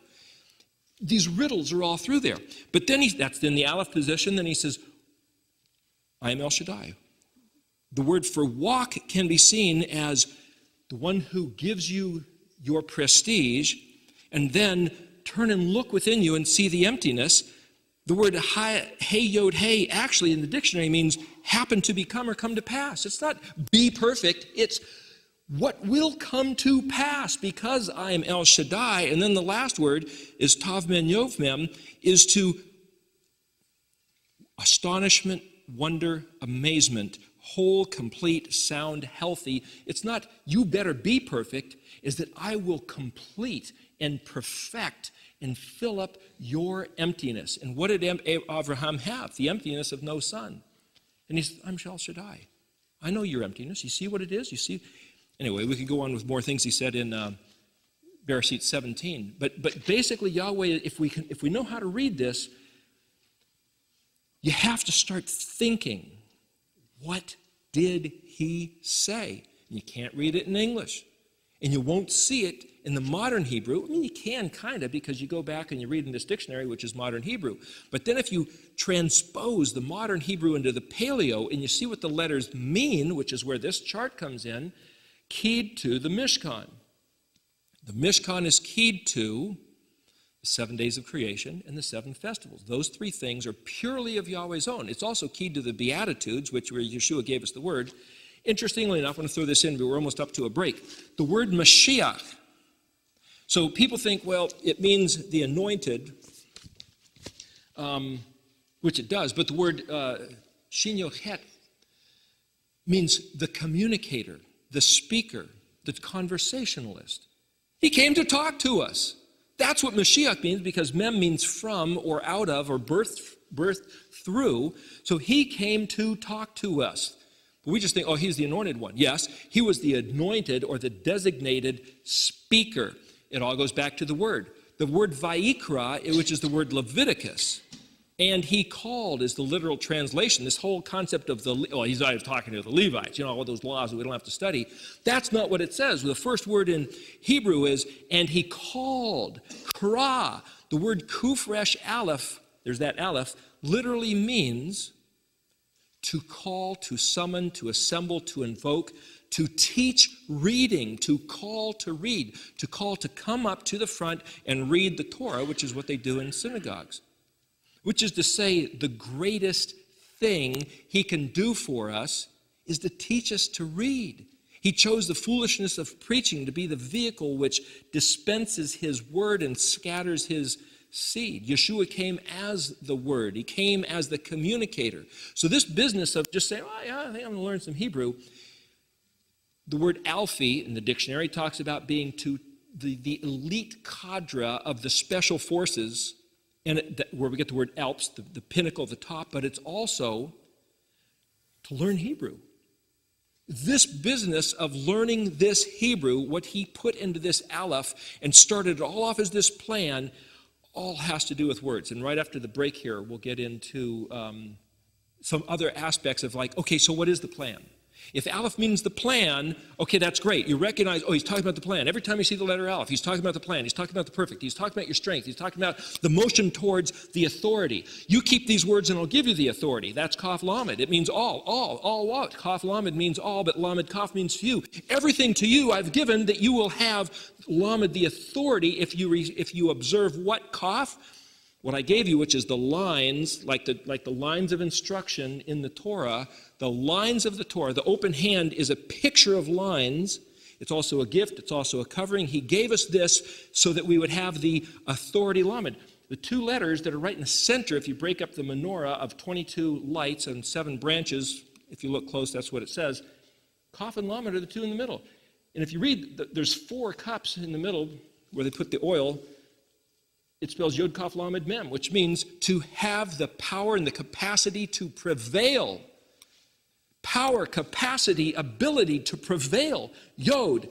[SPEAKER 3] These riddles are all through there. But then that's in the Aleph position, then he says, I am El Shaddai. The word for walk can be seen as the one who gives you your prestige, and then turn and look within you and see the emptiness. The word Hey Yod Hey actually in the dictionary means happen to become or come to pass. It's not be perfect, it's what will come to pass because I am El Shaddai. And then the last word is Tav Men Yov Mem, is to astonishment, wonder, amazement, whole, complete, sound, healthy. It's not you better be perfect, is that I will complete and perfect and fill up your emptiness. And what did Abraham have? The emptiness of no son. And he said, I'm El Shaddai. I know your emptiness. You see what it is? You see? Anyway, we could go on with more things he said in Bereshit 17. But basically, Yahweh, if we know how to read this, you have to start thinking, what did he say? And you can't read it in English. And you won't see it in the modern Hebrew. I mean, you can kind of because you go back and you read in this dictionary, which is modern Hebrew. But then if you transpose the modern Hebrew into the Paleo and you see what the letters mean, which is where this chart comes in, keyed to the Mishkan. The Mishkan is keyed to the 7 days of creation and the 7 festivals. Those 3 things are purely of Yahweh's own. It's also keyed to the Beatitudes, which where Yeshua gave us the word. Interestingly enough, I'm going to throw this in, but we're almost up to a break. The word Mashiach. So people think, well, it means the anointed, which it does, but the word Shin Yochet means the communicator, the speaker, the conversationalist. He came to talk to us. That's what Mashiach means, because mem means from or out of or birth through. So he came to talk to us. But we just think, oh, he's the anointed one. Yes, he was the anointed or the designated speaker. It all goes back to the word. The word Vayikra, which is the word Leviticus. And he called is the literal translation. This whole concept of he's not talking to the Levites, all those laws that we don't have to study. That's not what it says. The first word in Hebrew is, and he called, kra. The word kufresh aleph, there's that aleph, literally means to call, to summon, to assemble, to invoke, to teach reading, to call to read, to call to come up to the front and read the Torah, which is what they do in synagogues. Which is to say, the greatest thing he can do for us is to teach us to read. He chose the foolishness of preaching to be the vehicle which dispenses his word and scatters his seed. Yeshua came as the word. He came as the communicator. So this business of just saying, oh, yeah, I think I'm going to learn some Hebrew. The word Alphi in the dictionary talks about being to the elite cadre of the special forces, and where we get the word Alps, the pinnacle of the top, but it's also to learn Hebrew. This business of learning this Hebrew, what he put into this Aleph and started it all off as this plan, all has to do with words. And right after the break here, we'll get into some other aspects of okay, so what is the plan? If Aleph means the plan, okay, that's great. You recognize, oh, he's talking about the plan. Every time you see the letter Aleph, he's talking about the plan. He's talking about the perfect. He's talking about your strength. He's talking about the motion towards the authority. You keep these words and I'll give you the authority. That's Kaf Lamed. It means all what? Kaf Lamed means all, but Lamed Kaf means few. Everything to you I've given that you will have Lamed, the authority, if you observe what Kaf? What I gave you, which is the lines, like the lines of instruction in the Torah, the lines of the Torah, the open hand is a picture of lines. It's also a gift. It's also a covering. He gave us this so that we would have the authority lamed. The two letters that are right in the center, if you break up the menorah of 22 lights and 7 branches, if you look close, that's what it says. Kaf and lamed are the two in the middle. And if you read, there's 4 cups in the middle where they put the oil. It spells Yod Kaf Lamed Mem, which means to have the power and the capacity to prevail. Power, capacity, ability to prevail. Yod,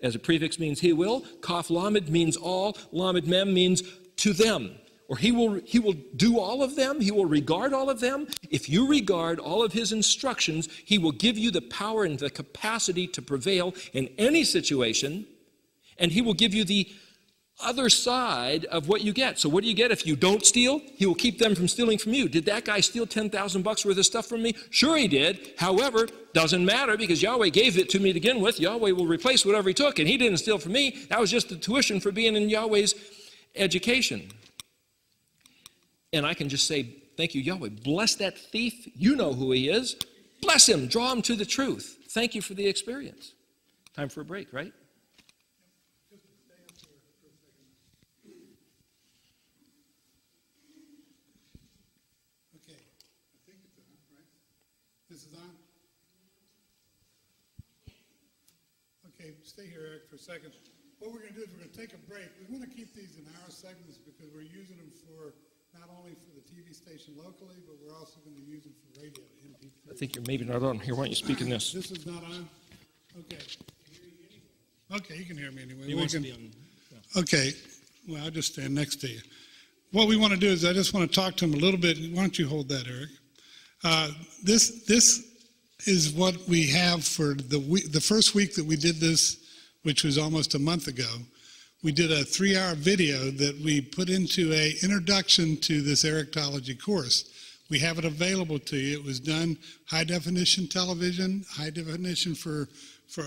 [SPEAKER 3] as a prefix, means he will. Kaf Lamed means all. Lamed Mem means to them. Or he will do all of them. He will regard all of them. If you regard all of his instructions, he will give you the power and the capacity to prevail in any situation. And he will give you the other side of what you get. So what do you get if you don't steal? He will keep them from stealing from you. Did that guy steal $10,000 worth of stuff from me? Sure he did. However, doesn't matter because Yahweh gave it to me to begin with. Yahweh will replace whatever he took, and he didn't steal from me. That was just the tuition for being in Yahweh's education. And I can just say, thank you, Yahweh. Bless that thief. You know who he is. Bless him. Draw him to the truth. Thank you for the experience. Time for a break, right?
[SPEAKER 2] Okay, stay here, Eric, for a second. What we're going to do is we're going to take a break. We want to keep these in hour segments because we're using them for not only for the TV station locally, but we're also going to use them for radio. MP3.
[SPEAKER 3] I think you're maybe not on here. Why don't you speak in this?
[SPEAKER 2] This is not on? Okay. Okay, you can hear me anyway.
[SPEAKER 3] He wants to be on.
[SPEAKER 2] Yeah. Okay, well, I'll just stand next to you. What we want to do is I just want to talk to him a little bit. Why don't you hold that, Eric? This is what we have for the first week that we did this, which was almost a month ago. We did a 3-hour video that we put into an introduction to this Eriktology course. We have it available to you. It was done high definition television, high definition for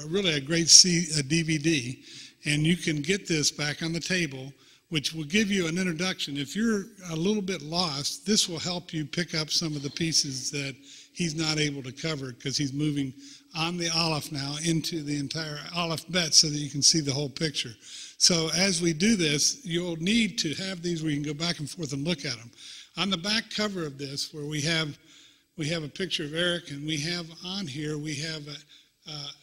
[SPEAKER 2] really a great DVD. And you can get this back on the table, which will give you an introduction. If you're a little bit lost, this will help you pick up some of the pieces that he's not able to cover because he's moving on the Aleph now into the entire Aleph bet so that you can see the whole picture. So as we do this, you'll need to have these where you can go back and forth and look at them. On the back cover of this, where we have a picture of Eric, and we have on here, we have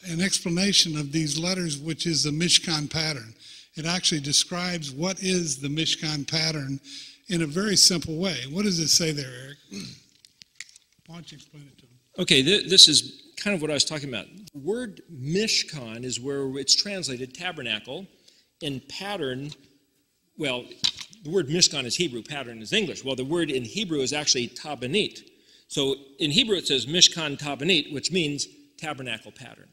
[SPEAKER 2] an explanation of these letters, which is the Mishkan pattern. It actually describes what is the Mishkan pattern in a very simple way. What does it say there, Eric? Why don't you explain it to them?
[SPEAKER 3] Okay, this is kind of what I was talking about. The word Mishkan is where it's translated tabernacle, and pattern, well, the word Mishkan is Hebrew, pattern is English. Well, the word in Hebrew is actually tabanit. So in Hebrew it says Mishkan tabanit, which means tabernacle pattern.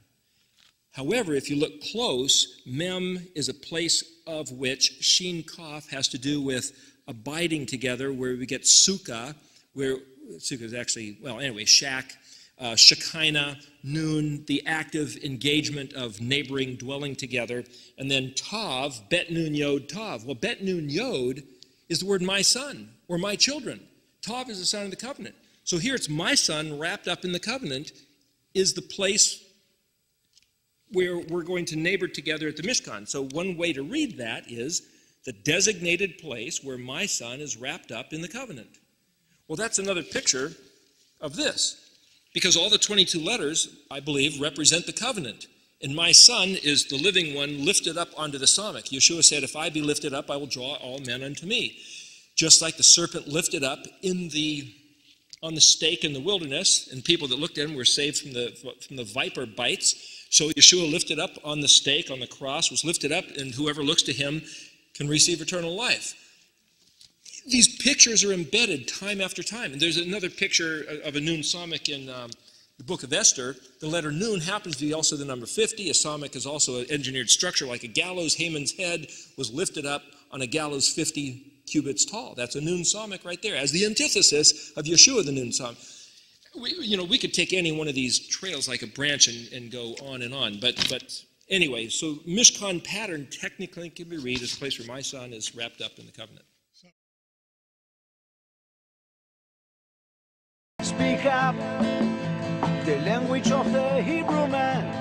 [SPEAKER 3] However, if you look close, mem is a place of which shin kaf has to do with abiding together, where we get sukkah, where sukkah is actually, well, anyway, shack, shekinah, noon, the active engagement of neighboring, dwelling together, and then tav, bet nun yod tav. Well, bet nun yod is the word my son, or my children. Tav is the sign of the covenant. So here it's my son wrapped up in the covenant is the place where we're going to neighbor together at the Mishkan. So one way to read that is the designated place where my son is wrapped up in the covenant. Well, that's another picture of this, because all the 22 letters, I believe, represent the covenant. And my son is the living one lifted up onto the stomach. Yeshua said, if I be lifted up, I will draw all men unto me. Just like the serpent lifted up on the stake in the wilderness, and people that looked at him were saved from the viper bites. So Yeshua lifted up on the stake, on the cross, was lifted up, and whoever looks to him can receive eternal life. These pictures are embedded time after time. And there's another picture of a nun samach in the book of Esther. The letter nun happens to be also the number 50. A samach is also an engineered structure like a gallows. Haman's head was lifted up on a gallows 50 cubits tall. That's a nun samach right there, as the antithesis of Yeshua, the nun samach. We could take any one of these trails like a branch and go on and on. But anyway, so Mishkan pattern technically can be read as a place where my son is wrapped up in the covenant.
[SPEAKER 1] Speak up the language of the Hebrew man.